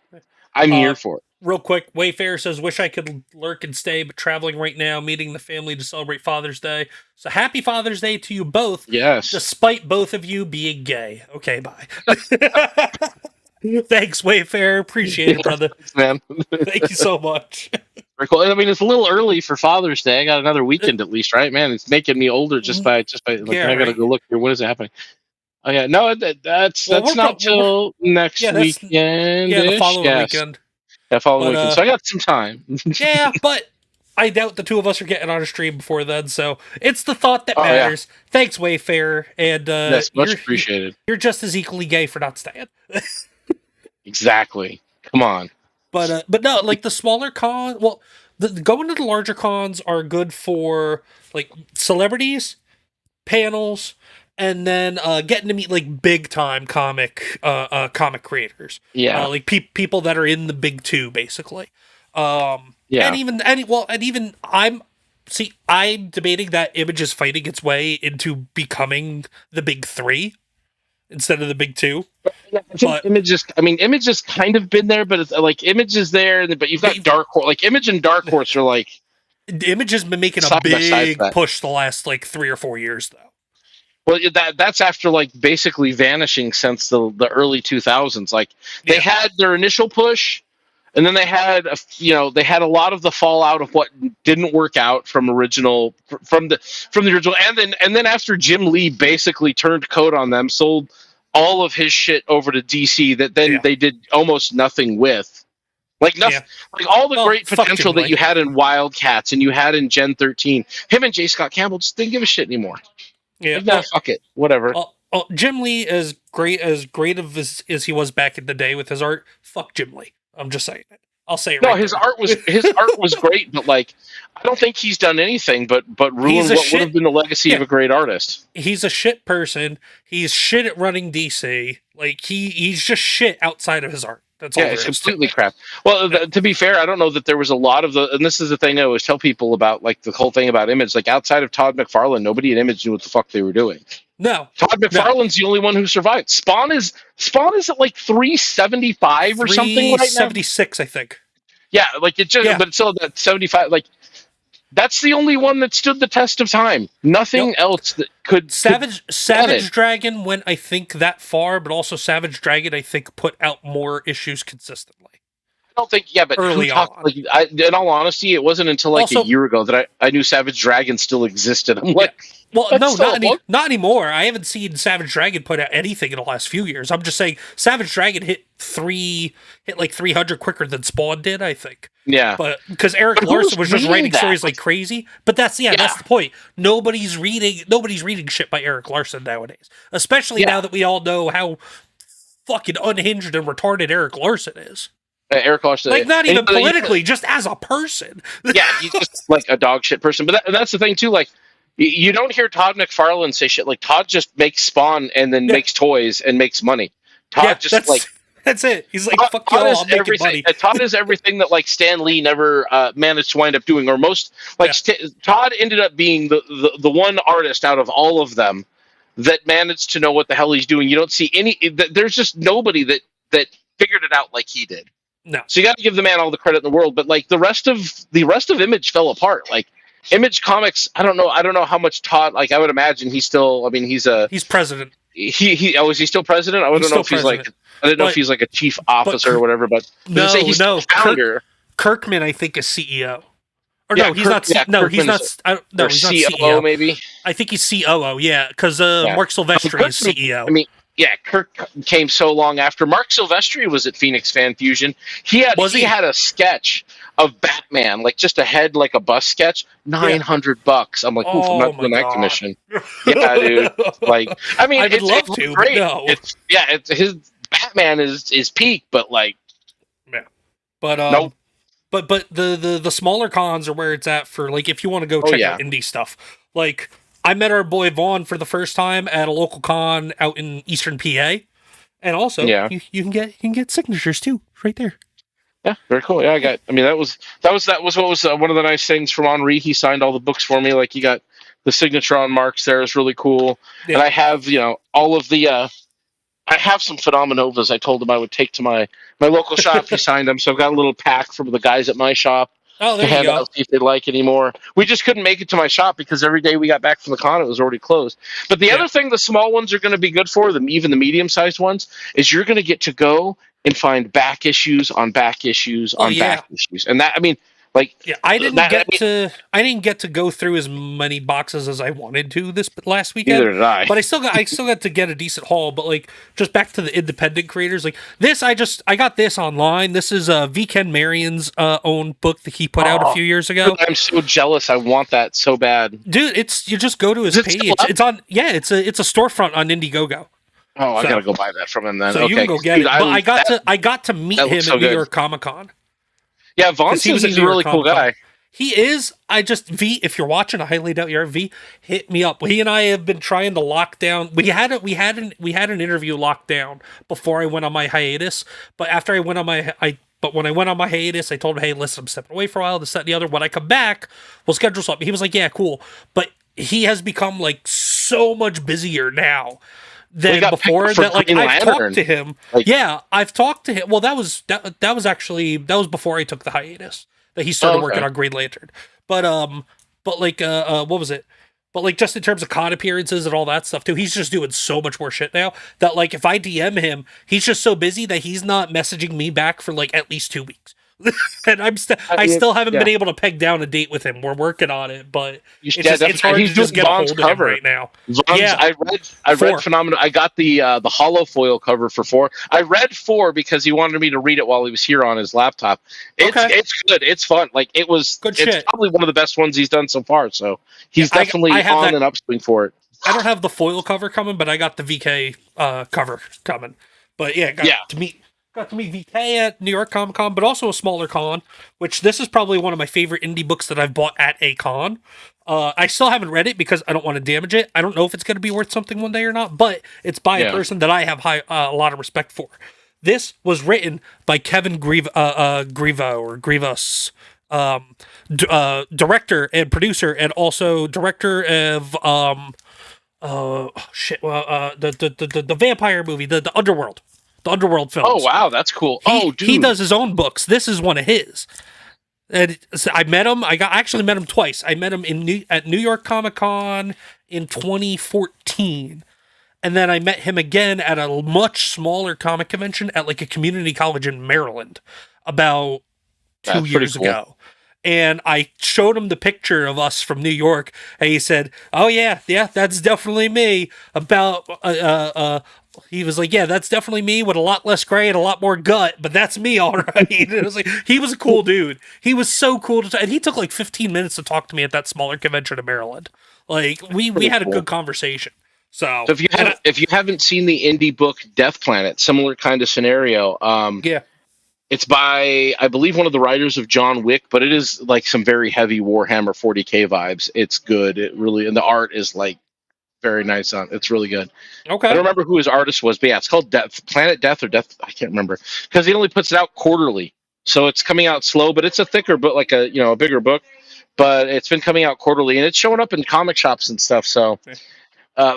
I'm here for it. Real quick, Wayfair says, wish I could lurk and stay, but traveling right now, meeting the family to celebrate Father's Day. So happy Father's Day to you both. Yes. Despite both of you being gay. Okay, bye. Thanks, Wayfair. Appreciate it, brother. Thanks, man. Thank you so much. Very cool. I mean, it's a little early for Father's Day. I got another weekend at least, right? Man, it's making me older just by like I gotta go look here. What is happening? Oh yeah, no, that's not till next weekend. Yeah, the following weekend. Yeah, following weekend. So I got some time. Yeah, but I doubt the two of us are getting on a stream before then. So it's the thought that matters. Yeah. Thanks, Wayfair, and yes, much appreciated. You're just as equally gay for not staying. Exactly. Come on. But no, like the smaller cons. Well, going to the larger cons are good for like celebrities, panels, and then getting to meet like big time comic creators. Yeah, like people that are in the big two, basically. Yeah, and even I'm debating that Image is fighting its way into becoming the big 3 instead of the big 2. Image has kind of been there, but it's like Image is there, but you've got Dark Horse. Like Image and Dark Horse are like. Image has been making a big push the last like 3 or 4 years, though. Well, that's after like basically vanishing since the early 2000s. Like they had their initial push, and then they had they had a lot of the fallout of what didn't work out from the original, and then after Jim Lee basically turned coat on them, sold all of his shit over to DC that then Yeah. they did almost nothing with. Like nothing, Yeah. like all the Well, great fuck potential Jim that you Lee. had in Wildcats and you had in Gen 13. Him and J. Scott Campbell just didn't give a shit anymore. Yeah. Like, nah, fuck it, whatever. Jim Lee, as great of as he was back in the day with his art, fuck Jim Lee. I'm just saying it. I'll say it No, right his there. art was great, but like I don't think he's done anything but ruin He's a what would have shit. been the legacy of Yeah, a great artist. he's a shit person. He's shit at running DC. Like he's just shit outside of his art. That's all Yeah, there it's is to completely it. crap. Well, Yeah. to be fair, I don't know that there was a lot of and this is the thing I always tell people about, like the whole thing about Image. Like outside of Todd McFarlane, nobody at Image knew what the fuck they were doing. No, Todd no. McFarlane's the only one who survived. Spawn is at like 375 or something right now. 376, I think. Yeah, like it just, Yeah. but it's still that 75. Like that's the only one that stood the test of time. Nothing Yep. else that could Savage Dragon went, I think, that far, but also Savage Dragon, I think, put out more issues consistently. I don't think, yeah, but Early who talked? on. Like, in all honesty, it wasn't until like Also- a year ago that I knew Savage Dragon still existed. I'm like, Well, that's no, still not, a book? not anymore. I haven't seen Savage Dragon put out anything in the last few years. I'm just saying Savage Dragon hit like 300 quicker than Spawn did, I think. Yeah, But because Eric But who's Larson was just reading writing that? stories like crazy. But that's the point. Nobody's reading shit by Eric Larson nowadays. Especially Yeah. now that we all know how fucking unhinged and retarded Eric Larson is. Eric Larson. Like not and, even politically, just as a person. yeah, he's just like a dog shit person. But that's the thing too. Like, you don't hear Todd McFarlane say shit. Like Todd just makes Spawn and then makes toys and makes money. Todd just that's, like that's it. He's like, fuck Todd y'all, is I'm making everything. money. Todd is everything that like Stan Lee never managed to wind up doing, or most like Todd ended up being the one artist out of all of them that managed to know what the hell he's doing. You don't see any. There's just nobody that figured it out like he did. No. So you got to give the man all the credit in the world, but like the rest of Image fell apart. Like Image Comics, I don't know how much Todd. Like I would imagine he's still. I mean, he's president. Is he still president? I don't know if he's like. I didn't know if he's like a chief officer or whatever, but he's founder. Kirkman, I think, is CEO. Or Yeah, no, he's not. No, he's not. No, he's not COO CEO. maybe. I think he's COO. Yeah, because Mark Silvestri is CEO. I mean, yeah, Kirk came so long after. Mark Silvestri was at Phoenix Fan Fusion. He had a sketch of Batman, like just a head like a bus sketch, $900. I'm like, oof, I'm not doing that commission. Yeah, dude. Like, I mean, I would love to, great. But no. It's his Batman is peak, but like, yeah. But nope. But the smaller cons are where it's at for like if you want to go check out indie stuff. Like I met our boy Vaughn for the first time at a local con out in Eastern PA, and also you can get signatures too right there. Yeah, very cool. Yeah, that was what was one of the nice things from Henri. He signed all the books for me. Like, you got the signature on marks there is really cool. Yeah. And I have, all of the, I have some Phenomenovas I told him I would take to my local shop. He signed them. So I've got a little pack from the guys at my shop to hand out, see if they'd like any more. We just couldn't make it to my shop because every day we got back from the con, it was already closed. But the other thing the small ones are going to be good for, even the medium-sized ones, is you're going to get to go and find back issues on back issues on back issues. And that, I mean, like, I didn't get to go through as many boxes as I wanted to this last weekend. Neither did I. But I still got to get a decent haul. But like, just back to the independent creators, like this, I got this online. This is V. Ken Marion's own book that he put out a few years ago. I'm so jealous. I want that so bad, dude. You just go to his page. It's on. Yeah, it's a storefront on Indiegogo. Oh, I gotta go buy that from him then. So you can go get it. But I got to meet him at New York Comic Con. Yeah, Vaughn says he's a really cool guy. He is. If you're watching, I highly doubt you are. V, hit me up. He and I have been trying to lock down. We had an interview locked down before I went on my hiatus. But after I went on when I went on my hiatus, I told him, hey, listen, I'm stepping away for a while, this, that, and the other. When I come back, we'll schedule something. He was like, yeah, cool. But he has become like so much busier now than before that, like, I've talked to him. I've talked to him. Well, that was before I took the hiatus that he started working on Green Lantern. But what was it? But like, just in terms of con appearances and all that stuff too, he's just doing so much more shit now that like if I DM him, he's just so busy that he's not messaging me back for like at least 2 weeks. And I Yeah, still haven't yeah. been able to peg down a date with him. We're working on it, but it's Definitely. hard He's to just doing get a Vaughn's hold of him cover. right now. Vaughn's. Yeah, I read 4. Phenomenal. I got the hollow foil cover for 4. I read 4 because he wanted me to read it while he was here on his laptop. Okay, It's good. It's fun. Like good it's shit. probably one of the best ones he's done so far. So Yeah, he's I definitely have on that. an upswing for it. I don't have the foil cover coming, but I got the VK cover coming. But yeah, Yeah. got to meet VK at New York Comic Con, but also a smaller con. Which this is probably one of my favorite indie books that I've bought at a con. I still haven't read it because I don't want to damage it. I don't know if it's going to be worth something one day or not, but it's by a Yeah. person that I have a lot of respect for. This was written by Kevin Grivo or Grivas, director and producer, and also director of the vampire movie, the Underworld Oh films. wow, that's cool. Oh He dude. does his own books. This is one of his. And so I met him. I actually met him twice. I met him at New York Comic Con in 2014, and then I met him again at a much smaller comic convention at like a community college in Maryland about two That's pretty years cool. ago. And I showed him the picture of us from New York, and he said, "Oh yeah, that's definitely me." About he was like, "Yeah, that's definitely me with a lot less gray and a lot more gut, but that's me, all right." And it was like he was a cool dude. He was so cool to talk, and he took like 15 minutes to talk to me at that smaller convention in Maryland. Like we Pretty had a cool. good conversation. So So if you haven't seen the indie book Death Planet, similar kind of scenario. yeah, It's by, I believe, one of the writers of John Wick, but it is like some very heavy Warhammer 40K vibes. It's good. It really, and the art is like very nice on. It's really good. I okay, don't remember who his artist was, but yeah, it's called Death Planet Death or Death. I can't remember because he only puts it out quarterly, so it's coming out slow. But it's a thicker book, like a bigger book. But it's been coming out quarterly, and it's showing up in comic shops and stuff. So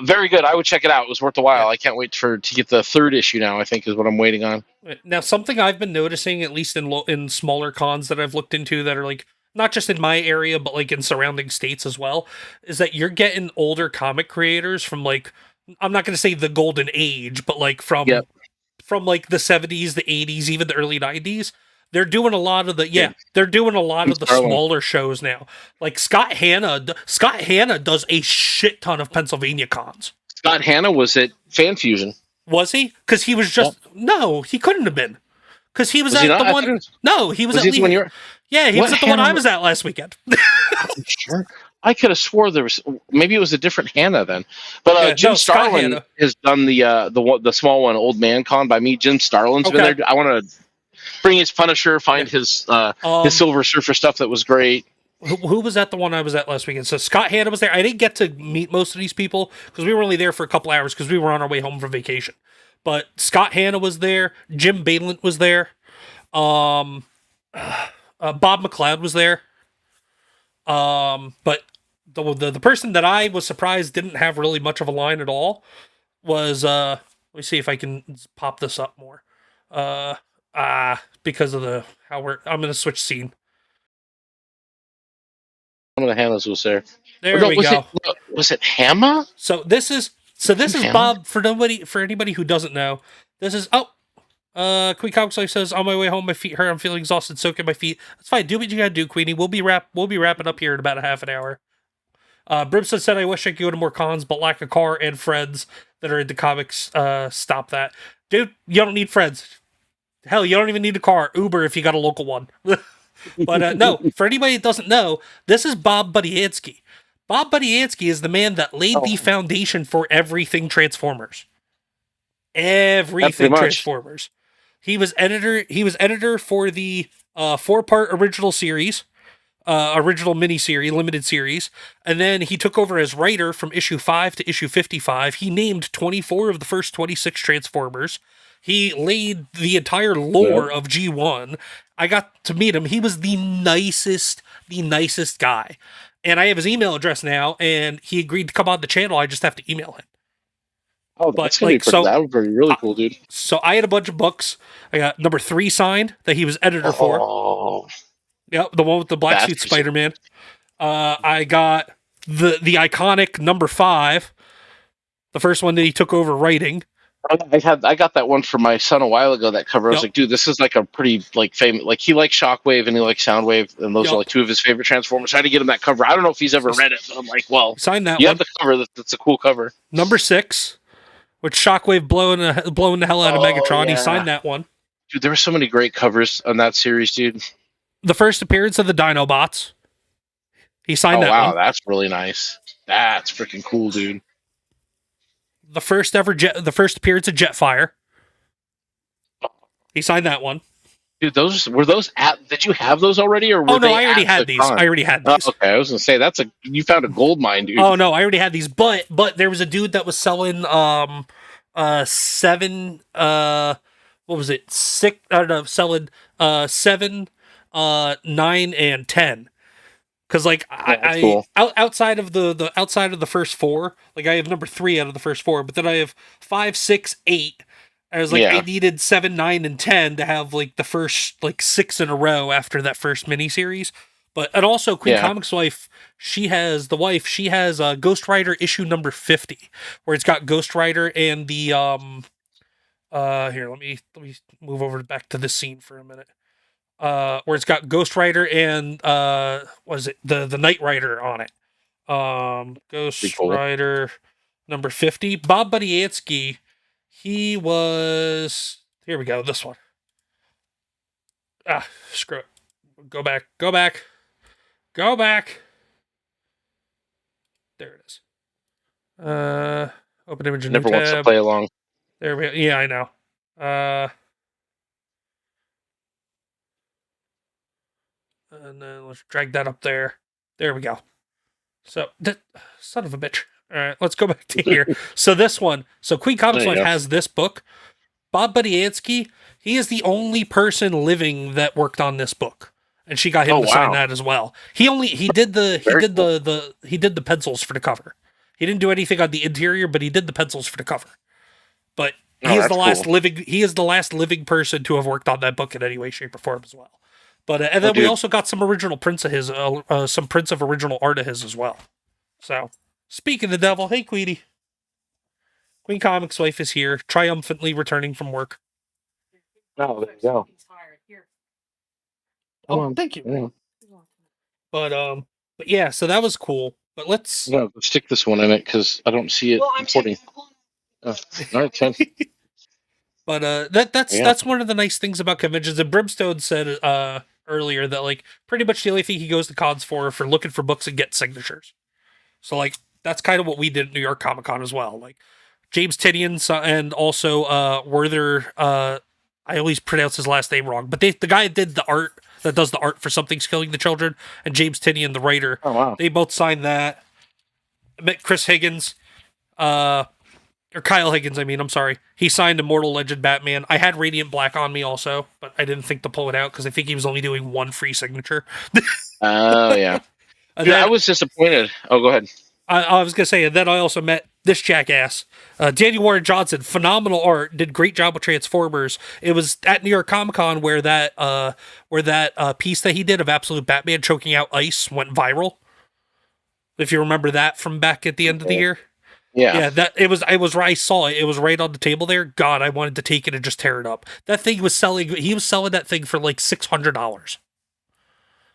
very good. I would check it out. It was worth a yeah. while. I can't wait to get the 3rd issue now. I think is what I'm waiting on. Now, something I've been noticing, at least in smaller cons that I've looked into, that are like not just in my area, but like in surrounding states as well, is that you're getting older comic creators from like I'm not going to say the golden age, but like Yep. from like the 70s, the 80s, even the early 90s. They're doing a lot of the Yeah. they're doing a lot Jim of the Starlin. smaller shows now. Like Scott Hanna does a shit ton of Pennsylvania cons. Scott Hanna was at Fan Fusion. Was he? Because he was just no, he couldn't have been. Because he was Was he at not? the I one. thought it was, No, he was was at he the one least. you're? Yeah, he was What at the one I Hannah? was at last weekend. I'm sure. I could have swore there was maybe it was a different Hannah then. But Yeah, Jim no, Scott Starlin Hanna. has done the small one, Old Man Con by me. Jim Starlin's been Okay. there. I want to bring his Punisher, Yeah. find his Um, Silver Surfer stuff that was great. who was at the one I was at last weekend? So Scott Hanna was there. I didn't get to meet most of these people because we were only there for a couple hours because we were on our way home from vacation. But Scott Hanna was there. Jim Balint was there. Um, Bob McLeod was there. But the person that I was surprised didn't have really much of a line at all was let me see if I can pop this up more. Because of I'm gonna switch scene. One of the Hannahs was there. There No, we go. Was it Hamma? This is Hannah? Bob for anybody who doesn't know. This is Queen Comics Life says on my way home my feet hurt. I'm feeling exhausted, soaking my feet. That's fine. Do what you gotta do, Queenie. We'll be wrapping up here in about a half an hour. Brimson said I wish I could go to more cons, but lack a car and friends that are into comics stop that. Dude, you don't need friends. Hell, you don't even need a car. Uber if you got a local one. But no, for anybody that doesn't know, this is Bob Budiansky. Bob Budiansky is the man that laid the foundation for everything Transformers. Everything much. Transformers. He was editor for the 4-part original series, original miniseries, limited series, and then he took over as writer from issue 5 to issue 55. He named 24 of the first 26 Transformers. He laid the entire lore of G1. I got to meet him. He was the nicest guy. And I have his email address now, and he agreed to come on the channel. I just have to email him. Oh, that's gonna be pretty. That would be really cool, dude. So I had a bunch of books. I got number 3 signed that he was editor for. Oh, Yep, the one with the black suit Spider-Man. I got the iconic number 5, the first one that he took over writing. I got that one for my son a while ago. That cover, I was Yep. like, dude, this is like a pretty like famous. Like he likes Shockwave and he likes Soundwave, and those are Yep. like two of his favorite Transformers. I had to get him that cover. I don't know if he's ever He's- read it, but I'm like, well, Sign that you have one. the cover. That's a cool cover. Number 6, with Shockwave blowing the hell out of Oh Megatron. He yeah, signed that one. dude, there were so many great covers on that series, dude. The first appearance of the Dinobots. He signed Oh that wow, one. that's really nice. That's freaking cool, dude. The first appearance of Jetfire. He signed that one. Dude, those were those at. Did you have those already, or were Oh no, they I already at had the these. con? I already had Oh, these. okay, I was gonna say you found a gold mine, dude. Oh no, I already had these. But there was a dude that was selling 7 what was it? 6 I don't know, selling 7 9 and 10. Cause like Yeah, that's cool. outside of the first 4, like I have number 3 out of the first 4, but then I have 5, 6, 8. I was like, I Yeah. needed 7, 9, and 10 to have like the first like 6 in a row after that first miniseries. But and also Queen Yeah. Comics wife, she has Ghost Rider issue number 50, where it's got Ghost Rider and the here, let me move over back to this scene for a minute. Where it's got Ghost Rider and was it the Knight Rider on it? Ghost Cool. Rider number 50. Bob Budiansky, he was here we go, this one. Screw it. Go back. There it is. Open image and Never new wants to tab. play along. There we go. Yeah, I know. And then let's drag that up there. There we go. So, son of a bitch. All right, let's go back to here. So this one. So Queen Comics There you Life go. has this book. Bob Budiansky, he is the only person living that worked on this book, and she got him Oh, to sign wow. that as well. He did the pencils for the cover. He didn't do anything on the interior, but he did the pencils for the cover. But Oh, that's cool. he is the last living person to have worked on that book in any way, shape, or form as well. But and then we dude. also got some original prints of his, some prints of original art of his as well. So, speak of the devil, hey Queenie, Queen Comics Wife is here, triumphantly returning from work. Oh, there you go. Come Oh, on. thank you. Yeah. But yeah, so that was cool. But let's. No, stick this one in it because I don't see it importing. Oh, all right, Ken. But Yeah. that's one of the nice things about conventions. And Brimstone said earlier that like pretty much the only thing he goes to cons for looking for books and get signatures. So like that's kind of what we did at New York Comic Con as well. Like James Tinian and also Werther. I always pronounce his last name wrong, but the guy did the art that does the art for Something's Killing the Children, and James Tinian, the writer. Oh wow. They both signed that. I met Chris Higgins, or Kyle Higgins, I mean, I'm sorry. He signed Immortal Legend Batman. I had Radiant Black on me also, but I didn't think to pull it out because I think he was only doing one free signature. Oh yeah. And Dude, then, I was disappointed. Oh, go ahead. I was going to say, and then I also met this jackass, Daniel Warren Johnson. Phenomenal art, did great job with Transformers. It was at New York Comic Con where that piece that he did of Absolute Batman choking out ice went viral. If you remember that from back at the end of the year. Yeah. That it was I saw it. It was right on the table there. God, I wanted to take it and just tear it up. That thing was selling. He was selling that thing for like $600.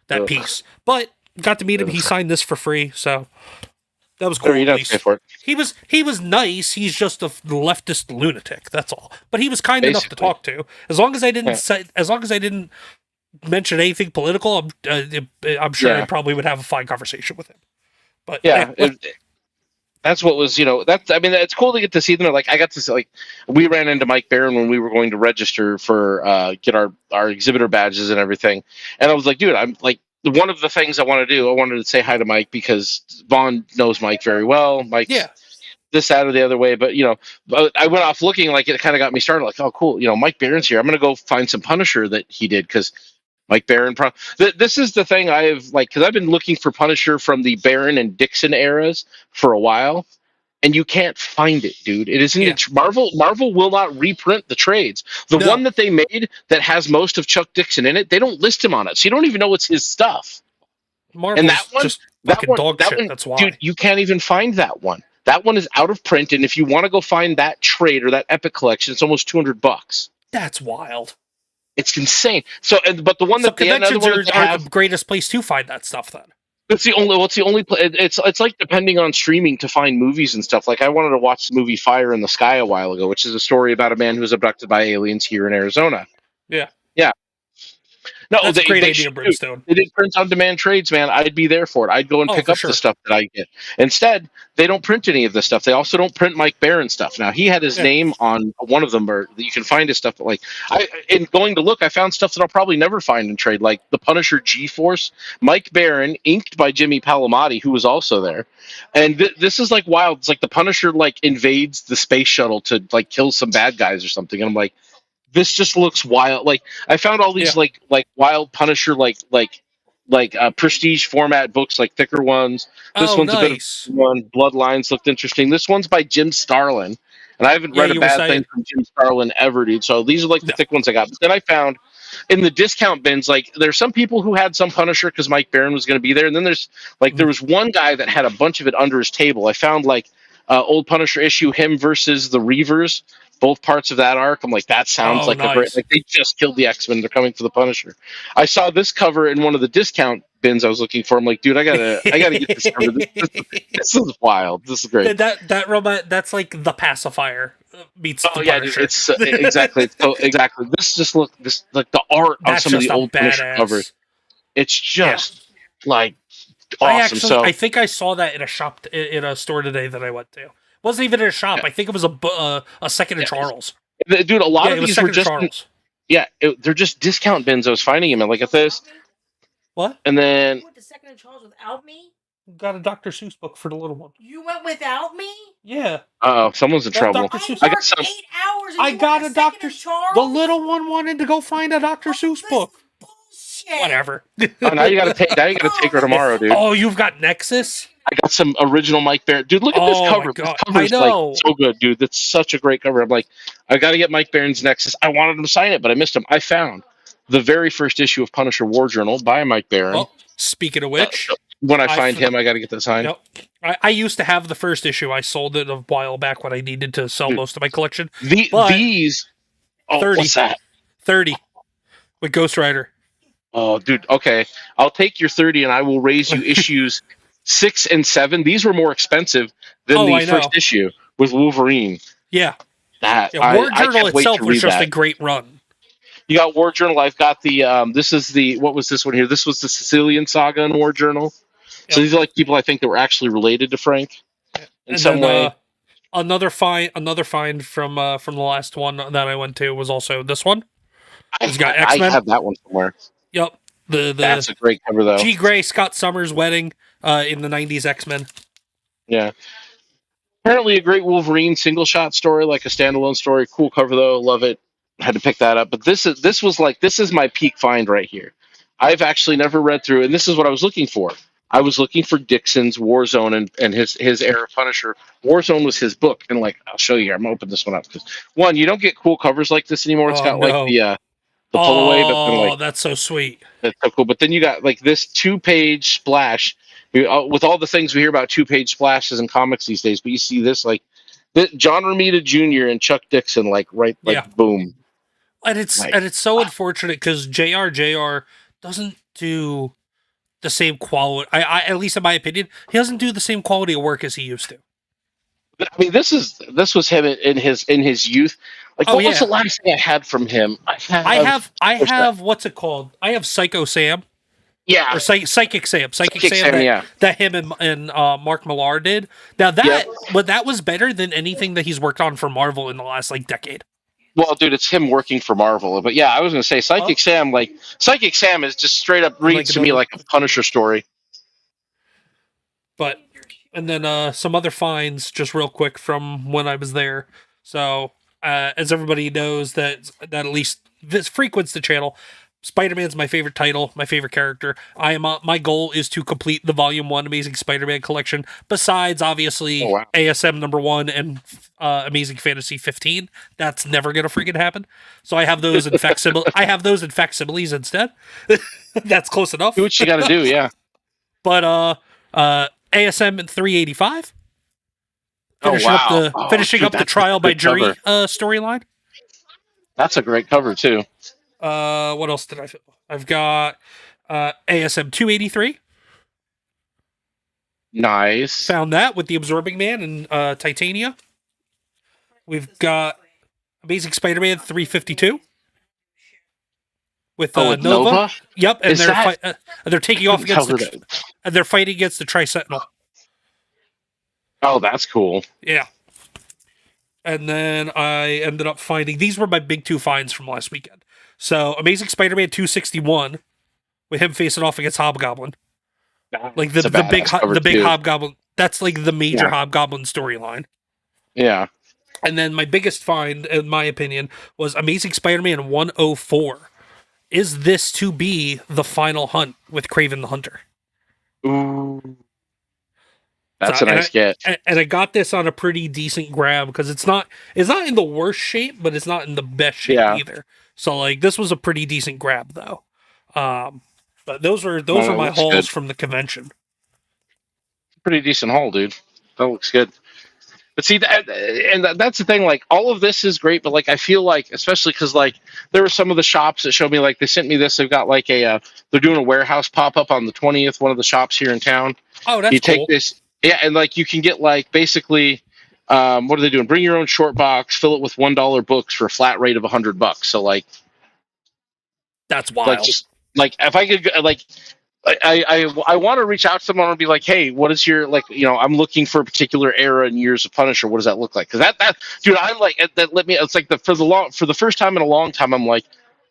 That Ugh. piece, but got to meet him. He signed this for free, so that was cool. Sure, you at don't have least. to pay for it. He was nice. He's just a leftist lunatic. That's all. But he was kind enough to Basically. talk to. As long as I didn't Yeah. as long as I didn't mention anything political, I'm sure Yeah. I probably would have a fine conversation with him. But Yeah. That's what was, that's, I mean, it's cool to get to see them. Like, I got to see, like, we ran into Mike Barron when we were going to register for, get our exhibitor badges and everything. And I was like, dude, I'm like, one of the things I want to do, I wanted to say hi to Mike because Vaughn knows Mike very well. Mike's yeah. this, that, or the other way. But, I went off looking, like, it kind of got me started. Like, oh, cool. Mike Barron's here. I'm going to go find some Punisher that he did because Mike Barron. This is the thing I have, like, because I've been looking for Punisher from the Barron and Dixon eras for a while, and you can't find it, dude. It isn't. Yeah. Marvel will not reprint the trades. The No. one that they made that has most of Chuck Dixon in it, they don't list him on it, so you don't even know it's his stuff. Marvel's And that one, just fucking dog shit. That's why. dude, you can't even find that one. That one is out of print, and if you want to go find that trade or that Epic collection, it's almost $200. That's wild. It's insane. So, but the one So that the another conventions one that they are the have, greatest place to find that stuff. Then it's the only. What's the only? It's like depending on streaming to find movies and stuff. Like I wanted to watch the movie Fire in the Sky a while ago, which is a story about a man who was abducted by aliens here in Arizona. yeah, Yeah. No, that's a great idea, should. Brimstone. They did print on demand trades, man. I'd be there for it. I'd go and Oh, pick for up the sure. stuff that I get. Instead, they don't print any of this stuff. They also don't print Mike Barron stuff. Now he had his Yeah. name on one of them, or you can find his stuff. But like, in going to look, I found stuff that I'll probably never find in trade, like the Punisher G-Force, Mike Barron, inked by Jimmy Palomati, who was also there. And this is like wild. It's like the Punisher like invades the space shuttle to like kill some bad guys or something, and I'm like, this just looks wild. Like I found all these Yeah. like wild Punisher prestige format books, like thicker ones. This Oh, one's nice. a bit of one. Bloodlines looked interesting. This one's by Jim Starlin, and I haven't Yeah, read a you were bad thing saying. from Jim Starlin ever, dude. So these are like the No. thick ones I got. But then I found in the discount bins, like there's some people who had some Punisher because Mike Barron was going to be there, and then there's like there was one guy that had a bunch of it under his table. I found like old Punisher issue, him versus the Reavers, both parts of that arc. I'm like, that sounds Oh, like a great. nice. Like they just killed the X-Men. They're coming for the Punisher. I saw this cover in one of the discount bins I was looking for. I'm like, dude, I gotta get this cover. This is wild. This is great. That's like the pacifier meets Oh the yeah, dude, Punisher. it's exactly. It's so exactly. This just look this like the art on That's some of just the a old Punisher covers. badass. It's just like I awesome. actually, So I think I saw that in a shop in a store today that I went to. It wasn't even in a shop. I think it was a second of Charles. dude, a lot Yeah, of it was these were second of just Charles. they're just discount bins. I was finding them, and like at this, What? and then You went to Second and Charles without me? Got a Dr. Seuss book for the little one. You went without me? Yeah. someone's in Got trouble. Dr. I Seuss. worked I got some. 8 hours and I you got went a to Second Dr. and Charles? The little one wanted to go find a Dr. Seuss This book. is bullshit. Whatever. Oh, now you gotta take. Now you gotta take her tomorrow, dude. Oh, you've got Nexus? I got some original Mike Barron. Dude, look at this Oh, cover. my This God. cover is I know. like so good, dude. That's such a great cover. I'm like, I got to get Mike Barron's Nexus. I wanted him to sign it, but I missed him. I found the very first issue of Punisher War Journal by Mike Barron. Well, speaking of which, When I I find f- him, I got to get that signed. yep. I used to have the first issue. I sold it a while back when I needed to sell Dude. most of my collection. But- These. Oh, 30. what's that? 30 with Ghost Rider. Oh, dude. Okay, I'll take your 30, and I will raise you issues 6 and 7. These were more expensive than Oh, the I know. first issue with Wolverine. Yeah. That Yeah, War I Journal can't wait itself to was read just that. a great run. You got War Journal. I've got the this is the what was this one here? This was the Sicilian Saga in War Journal. So Yep. these are like people I think that were actually related to Frank in And some then, way. Another find from the last one that I went to was also this one. It's got I X-Men. have that one somewhere. Yep. That's The a great cover though. G. Gray Scott Summers wedding in the 90s X-Men. Yeah. Apparently a great Wolverine single shot story, like a standalone story. Cool cover though. Love it. Had to pick that up. But this is my peak find right here. I've actually never read through, and this is what I was looking for. I was looking for Dixon's Warzone and his era Punisher. Warzone was his book, and like I'll show you here. I'm gonna open this one up because one, you don't get cool covers like this anymore. It's Oh, got no. like the pull away, but then Oh, like that's so sweet. that's so cool. But then you got like this 2-page splash with all the things we hear about 2-page splashes in comics these days. But you see this John Romita Jr. and Chuck Dixon Yeah. boom. And it's Like, so unfortunate because JR doesn't do the same quality. I at least in my opinion, he doesn't do the same quality of work as he used to. But, I mean, this was him in his youth. Like, Oh, what was yeah. the last thing I had from him? I have what's it called? I have Psycho Sam Yeah, or Psychic Sam. Psychic Sam. Sam, yeah. That him and Mark Millar did. Now that Yep. but that was better than anything that he's worked on for Marvel in the last decade. Well, dude, it's him working for Marvel. But yeah, I was gonna say Psychic Sam. Psychic Sam is just straight up reads to me like a Punisher story. But and then some other finds just real quick from when I was there. So as everybody knows that at least this frequents the channel, Spider-Man's my favorite title, my favorite character. My goal is to complete the Volume 1 Amazing Spider-Man collection, besides obviously ASM #1 and Amazing Fantasy 15. That's never gonna freaking happen. So I have those in facsimiles instead. That's close enough. Do what you gotta do, yeah. But ASM 385, Oh wow! Oh, finishing dude, up the that's such a trial by good cover. jury storyline. That's a great cover too. What else did I? I've got ASM 283. Nice. Found that with the Absorbing Man and Titania. We've got Amazing Spider-Man 352 with Oh, with Nova. Nova? Yep, and Is that they're taking off couldn't against cover that? and they're fighting against the Tri-Sentinel. Oh, that's cool. Yeah. And then I ended up finding these were my big two finds from last weekend. So Amazing Spider-Man 261 with him facing off against Hobgoblin. Like That's a badass cover the big too. Hobgoblin. That's like the major Yeah. Hobgoblin storyline. Yeah. And then my biggest find, in my opinion, was Amazing Spider-Man 104. Is this to be the final hunt with Kraven the Hunter? Ooh. That's So- a nice get. And I got this on a pretty decent grab because it's not in the worst shape, but it's not in the best shape Yeah. either. So like this was a pretty decent grab though. But those were Oh, my looks hauls good. from the convention. Pretty decent haul, dude. That looks good. But see, that's the thing. Like, all of this is great, but like, I feel like, especially because like there were some of the shops that showed me like they sent me this. They've got like they're doing a warehouse pop up on the 20th. One of the shops here in town. Oh, that's You take cool. this, yeah, and like you can get like basically, what are they doing? Bring your own short box, fill it with $1 books for a flat rate of $100. So That's wild. like just like if I could like. I want to reach out to someone and be like, hey, what is your like? I'm looking for a particular era and years of Punisher. What does that look like? Because that dude, I'm like that. Let me. It's like for the first time in a long time, I'm like,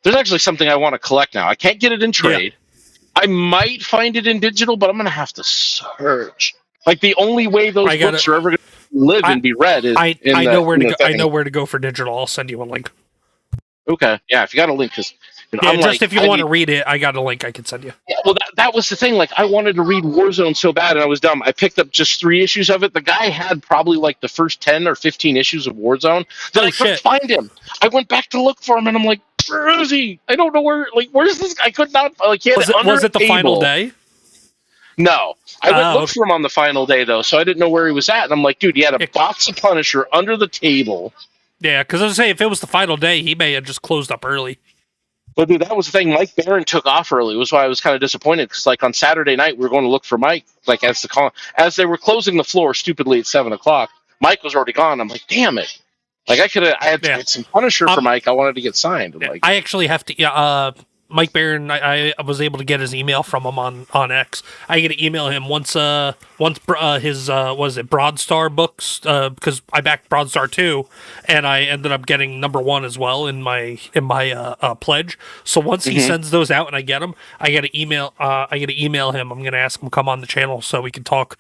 there's actually something I want to collect now. I can't get it in trade. I might find it in digital, but I'm gonna have to search. Like the only way those books are ever gonna live and be read is I know where to go. I know where to go for digital. I'll send you a link. Okay, yeah, if you got a link, because Yeah, just if you want to read it, I got a link I can send you. Yeah, well, that was the thing. Like, I wanted to read Warzone so bad, and I was dumb. I picked up just 3 issues of it. The guy had probably like the first 10 or 15 issues of Warzone. Then I couldn't find him. I went back to look for him, and I'm like, where is he? I don't know where. Like, where's this? I could not. Like, he had Was it the table. final day? No, I went look for him on the final day though, so I didn't know where he was at. And I'm like, dude, he had a box of Punisher under the table. Yeah, because I was saying if it was the final day, he may have just closed up early. But dude, that was the thing. Mike Barron took off early. Was why I was kind of disappointed because, like, on Saturday night we were going to look for Mike. Like as they were closing the floor stupidly at 7:00, Mike was already gone. I'm like, damn it! Like I had some Punisher for Mike. I wanted to get signed. Yeah, like, I actually have to. Mike Barron, I was able to get his email from him on X. I get to email him once his Broadstar books because I backed Broadstar 2 and I ended up getting #1 as well in my pledge. So once he sends those out and I get them, I get to email him. I'm going to ask him to come on the channel so we can talk,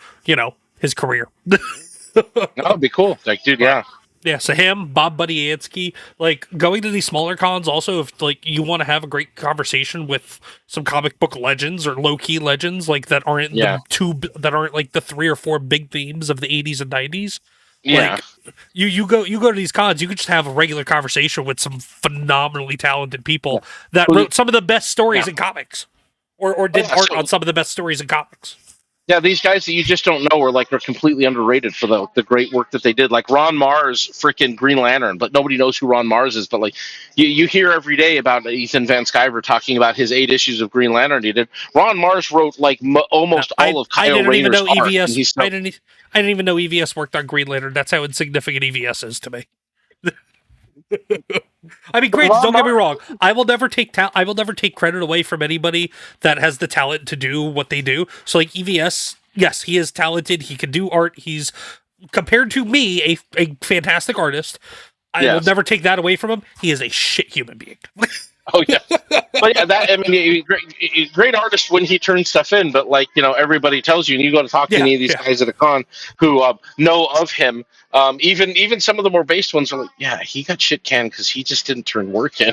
his career. that would be cool. Like, dude, yeah. Yeah, so him, Bob Buddy Ansky, like going to these smaller cons also if like you want to have a great conversation with some comic book legends or low key legends like that aren't like the 3 or 4 big themes of the 80s and 90s. Yeah. Like you go to these cons, you could just have a regular conversation with some phenomenally talented people that wrote some of the best stories in comics. Or did art on some of the best stories in comics. Yeah, these guys that you just don't know are completely underrated for the great work that they did. Like Ron Mars, freaking Green Lantern, but nobody knows who Ron Mars is. But like you hear every day about Ethan Van Sciver talking about his 8 issues of Green Lantern he did. Ron Mars wrote like almost all of Kyle Rayner's art. I didn't even know EVS worked on Green Lantern. That's how insignificant EVS is to me. I mean, great. Don't get me wrong. I will never take credit away from anybody that has the talent to do what they do. So, like EVS, yes, he is talented. He can do art. He's compared to me, a fantastic artist. I will never take that away from him. He is a shit human being. Oh yeah, but yeah, great artist when he turns stuff in. But like everybody tells you, and you go to talk to any of these guys at a con who know of him. Even some of the more based ones are like, yeah, he got shit canned because he just didn't turn work in.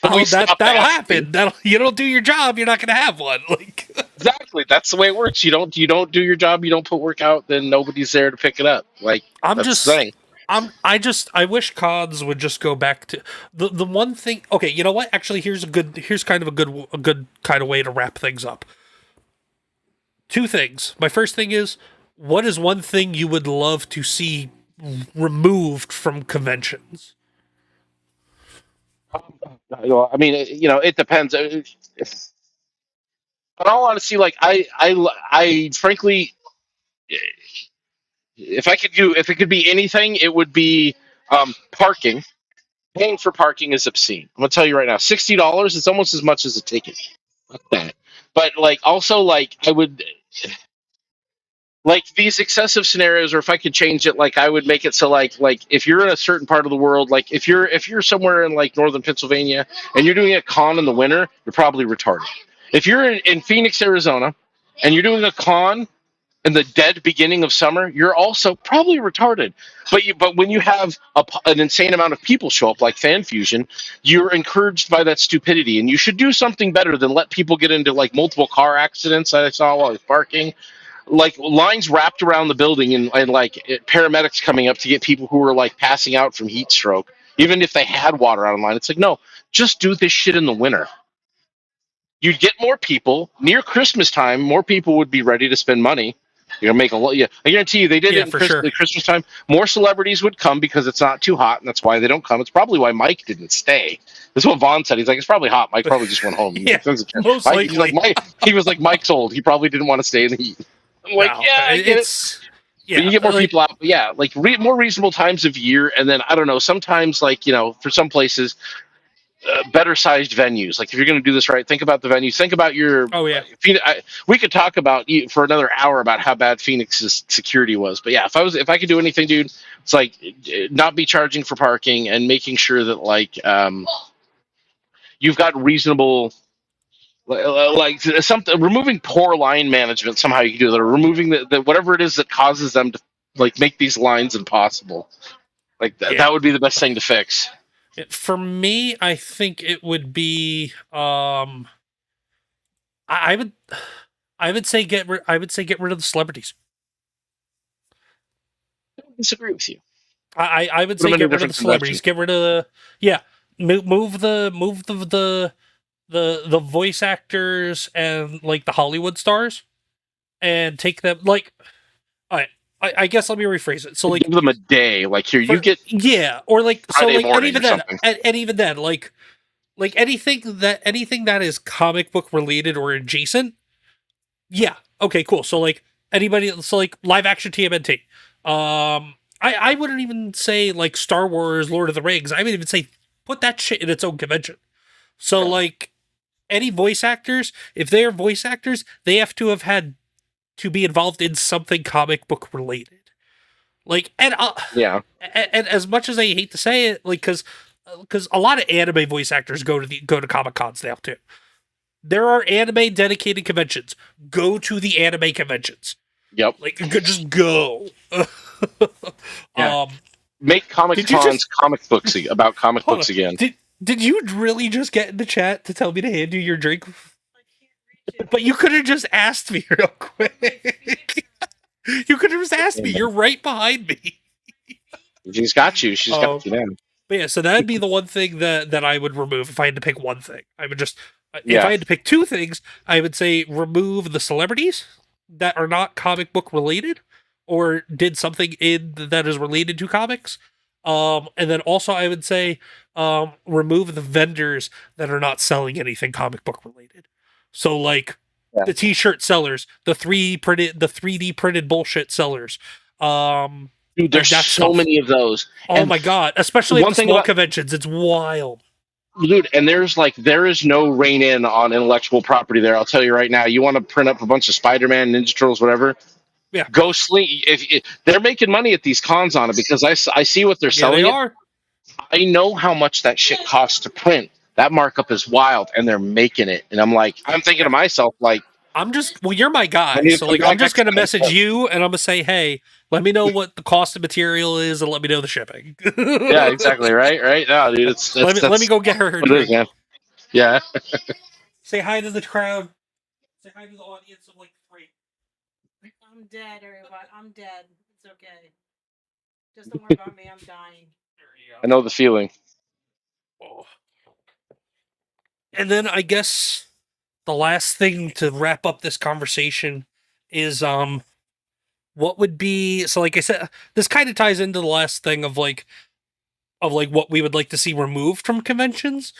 That'll happen. You don't do your job, you're not going to have one. Like exactly, that's the way it works. You don't do your job, you don't put work out, then nobody's there to pick it up. Like that's the thing. I wish cons would just go back to the one thing. Okay, you know what? Actually, here's kind of a good kind of way to wrap things up. 2 things. My first thing is what is one thing you would love to see removed from conventions? I mean, it depends. But all honesty, like I frankly, if it could be anything, it would be parking. Paying for parking is obscene. I'm gonna tell you right now, $60 is almost as much as a ticket. Fuck that. But like, also, like, I would like these excessive scenarios, or if I could change it, like I would make it so like if you're in a certain part of the world, like if you're somewhere in like northern Pennsylvania and you're doing a con in the winter, you're probably retarded. If you're in Phoenix, Arizona, and you're doing a con in the dead beginning of summer, you're also probably retarded. But when you have an insane amount of people show up, like Fan Fusion, you're encouraged by that stupidity, and you should do something better than let people get into like multiple car accidents that I saw while I was parking, like lines wrapped around the building, and like paramedics coming up to get people who were like passing out from heat stroke, even if they had water on line. It's like, no, just do this shit in the winter. You'd get more people near Christmas time. More people would be ready to spend money. Make a lot. Yeah, I guarantee you, they did Yeah, it in for sure. Christmas time. More celebrities would come because it's not too hot, and that's why they don't come. It's probably why Mike didn't stay. This is what Vaughn said. He's like, it's probably hot. Mike probably just went home. He's Yeah, like, doesn't care. most Mike, he's like, likely. Mike. He was like, Mike's old. He probably didn't want to stay in the heat. I'm like, No, yeah, I get it. it's But you yeah, get more like people out. But yeah, like more reasonable times of year, and then I don't know. Sometimes, like, for some places, better sized venues. Like if you're going to do this right, think about the venues. Think about your. oh yeah, We could talk about for another hour about how bad Phoenix's security was. But yeah, if I could do anything, dude, it's like not be charging for parking and making sure that like you've got reasonable. Like something, removing poor line management somehow you can do that, or removing the whatever it is that causes them to like make these lines impossible. Like yeah. that would be the best thing to fix. For me, I think it would be I would I would say get rid of the celebrities. I don't disagree with you. I would Put them say in a get rid of the different convention. celebrities. Get rid of the yeah. Move the voice actors and like the Hollywood stars and take them like all right. I guess let me rephrase it. So like Give them a day. Like here, you for get yeah, or like so Friday like and morning or even then something. and even then like anything that is comic book related or adjacent. Yeah. Okay. Cool. So like like live action TMNT. I wouldn't even say like Star Wars, Lord of the Rings. I would even say put that shit in its own convention. So Yeah. like any voice actors, if they are voice actors, they have to have had to be involved in something comic book related. Like Yeah. and as much as I hate to say it, like because a lot of anime voice actors go to Comic Cons now too. There are anime dedicated conventions. Go to the anime conventions. Yep. Like just go. Yeah. um Make Comic did you Cons just comic books about comic hold on. books again. Did you really just get in the chat to tell me to hand you your drink? But you could have just asked me real quick. You could have just asked me. You're right behind me. She's got you. She's Um, got you then. but yeah, so that'd be the one thing that I would remove if I had to pick one thing. I would just if I Yeah. had to pick two things, I would say remove the celebrities that are not comic book related or did something in that is related to comics. And then also I would say remove the vendors that are not selling anything comic book related. So like Yeah. the t-shirt sellers, the 3D printed bullshit sellers. Dude, there's that so stuff. many of those. Oh And my god! Especially at one the thing small about conventions, it's wild. dude, and there is no rein in on intellectual property there. I'll tell you right now. You want to print up a bunch of Spider-Man, Ninja Turtles, whatever. Yeah, Go sling. If they're making money at these cons on it, because I see what they're yeah, they selling it. are. I know how much that shit costs to print. That markup is wild, and they're making it. And I'm thinking to Yeah. myself, like, You're my I guy, need to so come like, I'm back just next gonna time. message you, and I'm gonna say, hey, let me know what the cost of material is, and let me know the shipping. Yeah, exactly. Right, right. No, dude, Let me that's go get her what it is, drink. man. Yeah. Say hi to the crowd. Say hi to the audience of like three. I'm dead, everybody. I'm dead. It's okay. Just don't worry about me. I'm dying. There you I know the feeling. go. Oh. And then I guess the last thing to wrap up this conversation is what would be, so like I said, this kind of ties into the last thing of what we would like to see removed from conventions.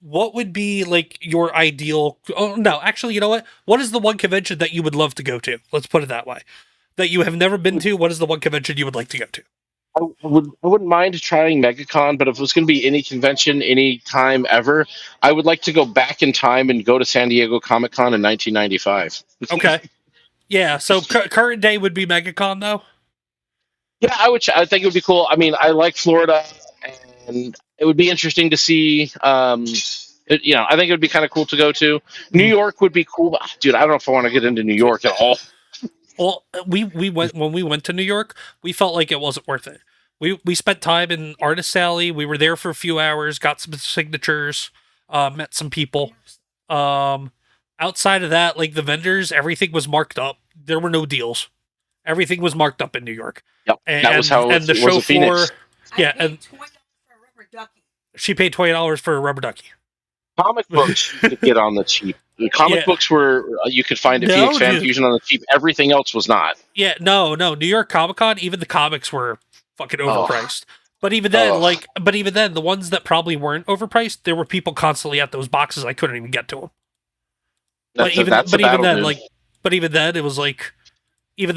What would be like your ideal? Oh no, actually, you know what is the one convention that you would love to go to? Let's put it that way. That you have never been to. What is the one convention you would like to go to? I wouldn't mind trying MegaCon, but if it was going to be any convention, any time ever, I would like to go back in time and go to San Diego Comic Con in 1995. Okay. Yeah, so current day would be MegaCon though. Yeah, I think it would be cool. I mean, I like Florida, and it would be interesting to see. I think it would be kind of cool to go to. New Mhm. York would be cool, but, dude. I don't know if I want to get into New York at all. Well, we went when we went to New York. We felt like it wasn't worth it. We spent time in Artist Alley. We were there for a few hours, got some signatures, met some people. Um, Outside of that, like the vendors, everything was marked up. There were no deals. Everything was marked up in New York, Yep, that was how and the it was show in Phoenix. floor. Yeah, I and paid $20 for a rubber ducky. she paid $20 for a rubber ducky. Comic books you could get on the cheap. The comic Yeah. books were you could find at Phoenix No, Fan dude. Fusion on the cheap. Everything else was not. Yeah, no. New York Comic Con, even the comics were fucking overpriced. But even then, Ugh. the ones that probably weren't overpriced, there were people constantly at those boxes. I couldn't even get to them. That's a battle, dude. But even then, it was like even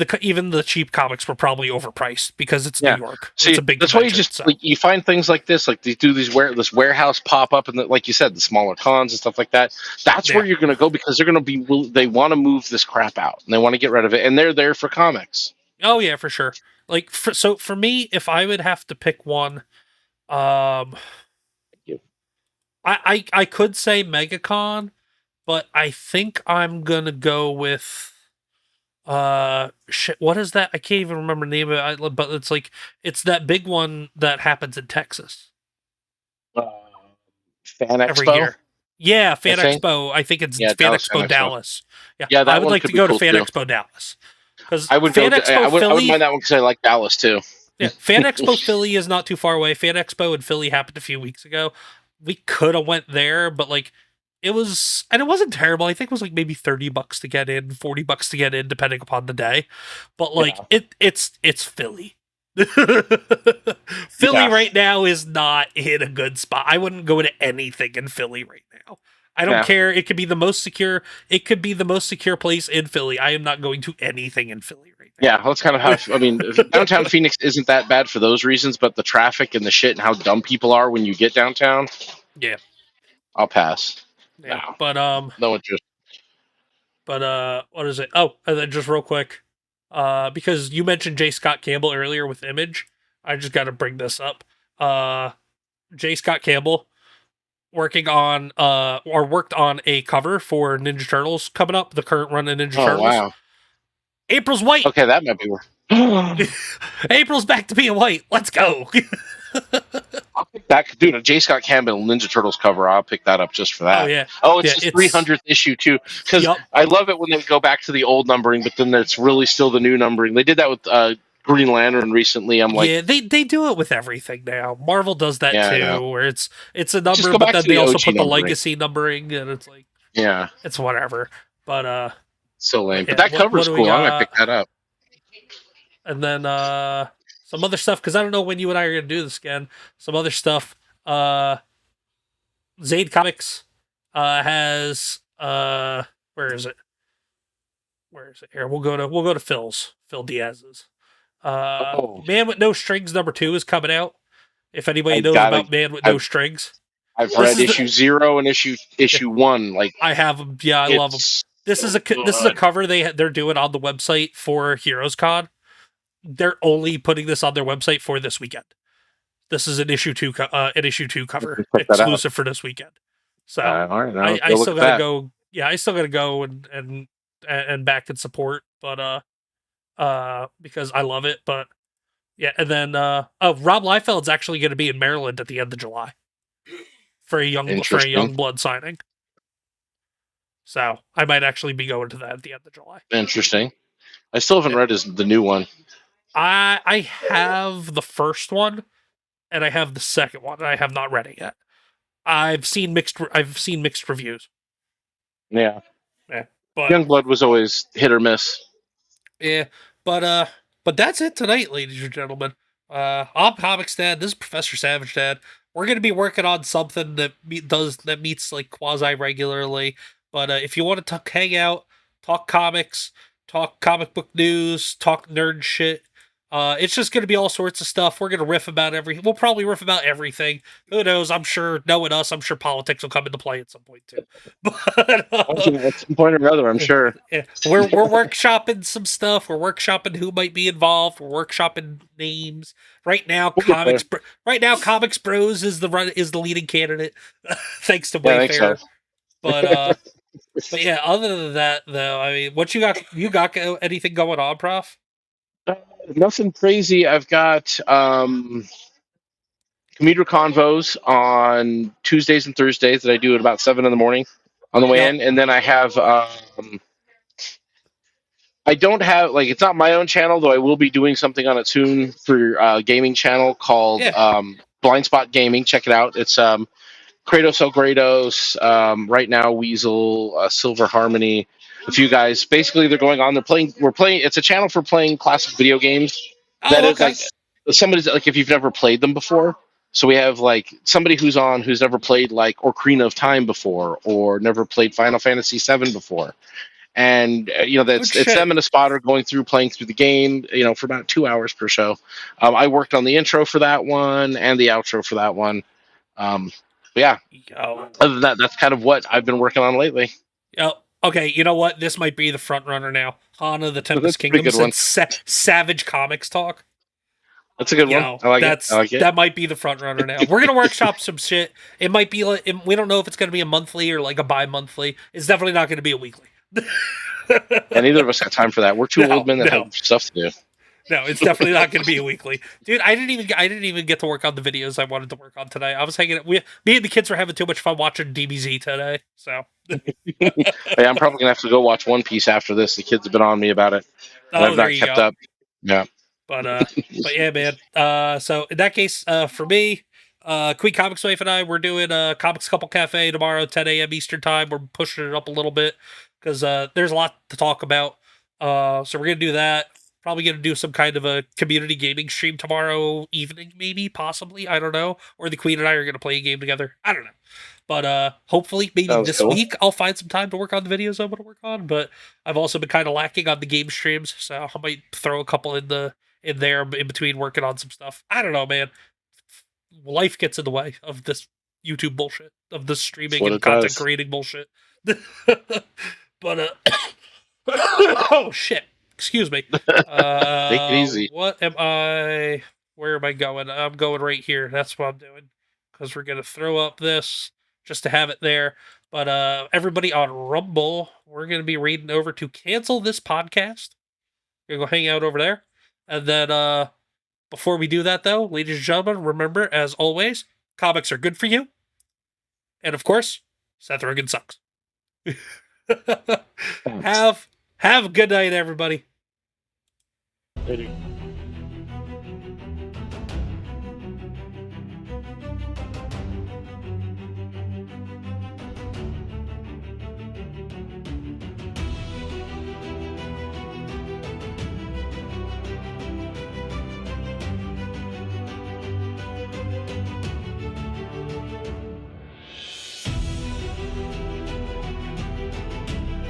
the cheap comics were probably overpriced because it's Yeah. New York. See, It's a big that's why you convention, just so. like you find things like this, like they do this warehouse pop up, and like you said, the smaller cons and stuff like that. That's where Yeah. you're going to go because they're going to be they want to move this crap out and they want to get rid of it, and they're there for comics. Oh yeah, for sure. Like for me, if I would have to pick one, um, you. I could say MegaCon, but I think I'm gonna go with shit. What is that? I can't even remember the name of it. But it's like it's that big one that happens in Texas Uh, Fan every Expo, year. Yeah, I Fan think. Expo. I think it's Yeah, Fan Dallas Fan Expo Expo. Dallas. Yeah, Yeah, I that would one like could to be go to cool Fan too. Expo Dallas because I would Fan go. Expo I wouldn't Philly. mind that one because I like Dallas too. Yeah, Fan Expo Philly is not too far away. Fan Expo in Philly happened a few weeks ago. We could have went there, but like it wasn't terrible. I think it was like maybe $30 to get in, $40 to get in, depending upon the day. But like Yeah. it's Philly. Philly Yeah. right now is not in a good spot. I wouldn't go to anything in Philly right now. I don't Yeah. care. It could be the most secure. It could be the most secure place in Philly. I am not going to anything in Philly right now. Yeah, that's kind of how I mean. Downtown Phoenix isn't that bad for those reasons, but the traffic and the shit and how dumb people are when you get downtown, Yeah. I'll pass. Yeah. No, no interest. But what is it? Oh, and then just real quick, because you mentioned J. Scott Campbell earlier with Image, I just got to bring this up. J. Scott Campbell working on or worked on a cover for Ninja Turtles coming up, the current run of Ninja Oh Turtles. wow. April's white. Okay, that might be worth. April's back to being white. Let's go. I'll pick that, dude. A J. Scott Campbell Ninja Turtles cover. I'll pick that up just for that. Oh yeah. Oh, it's Yeah, his 300th issue too. Because Yup. I love it when they go back to the old numbering, but then it's really still the new numbering. They did that with Green Lantern recently. I'm like, Yeah, they do it with everything now. Marvel does that Yeah, I too, know. where it's a Just number, go but back then to they the also OG put the numbering. legacy numbering, and it's like yeah, it's whatever. But so lame. yeah, But that what cover's do we cool. I'm gonna got? pick that up. And then some other stuff because I don't know when you and I are gonna do this again. Some other stuff. Zaid Comics has where is it? Where is it? Here we'll go to Phil Diaz's. Oh. Man with No Strings #2 is coming out. If anybody I knows gotta- about Man with No I've- Strings, I've This read is the- issue 0 and issue 1. Like I have them. Yeah, I love them. it's This so is a good. cover they're doing on the website for Heroes Con. They're only putting this on their website for this weekend. This is an issue 2 cover Check that out. exclusive for this weekend. So all right, now I go look still at gotta that. go. Yeah, I still gotta go and back and support, but because I love it. But yeah, and then Rob Liefeld's actually going to be in Maryland at the end of July for a Interesting. young blood signing. So I might actually be going to that at the end of July. Interesting. I still haven't read the new one. I have the first one, and I have the second one, and I have not read it yet. I've seen mixed reviews. Yeah. But Youngblood was always hit or miss. yeah, but But that's it tonight, ladies and gentlemen. I'm ComixDad. This is Professor Savage Dad. We're gonna be working on something that meets like quasi regularly. But if you want to hang out, talk comics, talk comic book news, talk nerd shit. It's just gonna be all sorts of stuff. We're gonna riff about everything. We'll probably riff about everything. Who knows? I'm sure, knowing us, I'm sure politics will come into play at some point too. But At some point or another, I'm sure. yeah, we're workshopping some stuff. We're workshopping who might be involved. We're workshopping names. Right now, We'll get there. Comics Bros is the leading candidate, thanks to Yeah, I think Wayfarer. so. But yeah, other than that, though, I mean, what you got? You got anything going on, Prof? Nothing crazy. I've got commuter convos on Tuesdays and Thursdays that I do at about 7 in the morning on the way Yep. in, and then I have. I don't have like it's not my own channel though. I will be doing something on it soon for gaming channel called Yeah. Blind Spot Gaming. Check it out. It's Kratos El Grados, right now Weasel, Silver Harmony, a few guys. Basically, they're going on. They're playing. We're playing. It's a channel for playing classic video games. That Oh, is okay. like somebody's like if you've never played them before. So we have like somebody who's on who's never played like Ocarina of Time before or never played Final Fantasy VII before, and Good that's it's shit. them and a spotter going through playing through the game. For about 2 hours per show. I worked on the intro for that one and the outro for that one. But yeah, Yo. other than that, that's kind of what I've been working on lately. Oh, okay. You know what? This might be the front runner now. Hana the So that's Tempest a pretty good Kingdoms one. and Savage Comics Talk. That's a good one. Yo, I like it. I like it. that might be the front runner now. We're gonna workshop some shit. It might be like we don't know if it's gonna be a monthly or like a bi-monthly. It's definitely not gonna be a weekly. And neither of us got time for that. We're two No, old men that no. have stuff to do. No, it's definitely not going to be a weekly, dude. I didn't even get to work on the videos I wanted to work on today. I was hanging. Me and the kids were having too much fun watching DBZ today. So, Hey, I'm probably gonna have to go watch One Piece after this. The kids have been on me about it, and oh, I've there not you kept go. up. Yeah. But yeah, man. So in that case, for me, Queen Comics Wife and I, we're doing Comics Couple Cafe tomorrow, 10 a.m. Eastern time. We're pushing it up a little bit because there's a lot to talk about. So we're gonna do that. Probably gonna do some kind of a community gaming stream tomorrow evening, maybe, possibly. I don't know. Or the Queen and I are gonna play a game together. I don't know. But hopefully, maybe Sounds this cool. week I'll find some time to work on the videos I want to work on. But I've also been kind of lacking on the game streams, so I might throw a couple in there in between working on some stuff. I don't know, man. Life gets in the way of this YouTube bullshit, of this That's streaming what and it content does. creating bullshit. But oh shit. Excuse me. Take it easy. What am I? Where am I going? I'm going right here. That's what I'm doing. Because we're gonna throw up this just to have it there. But everybody on Rumble, we're gonna be reading over to cancel this podcast. We're gonna go hang out over there. And then before we do that though, ladies and gentlemen, remember, as always, comics are good for you. And of course, Seth Rogen sucks. Thanks. have a good night, everybody. Later.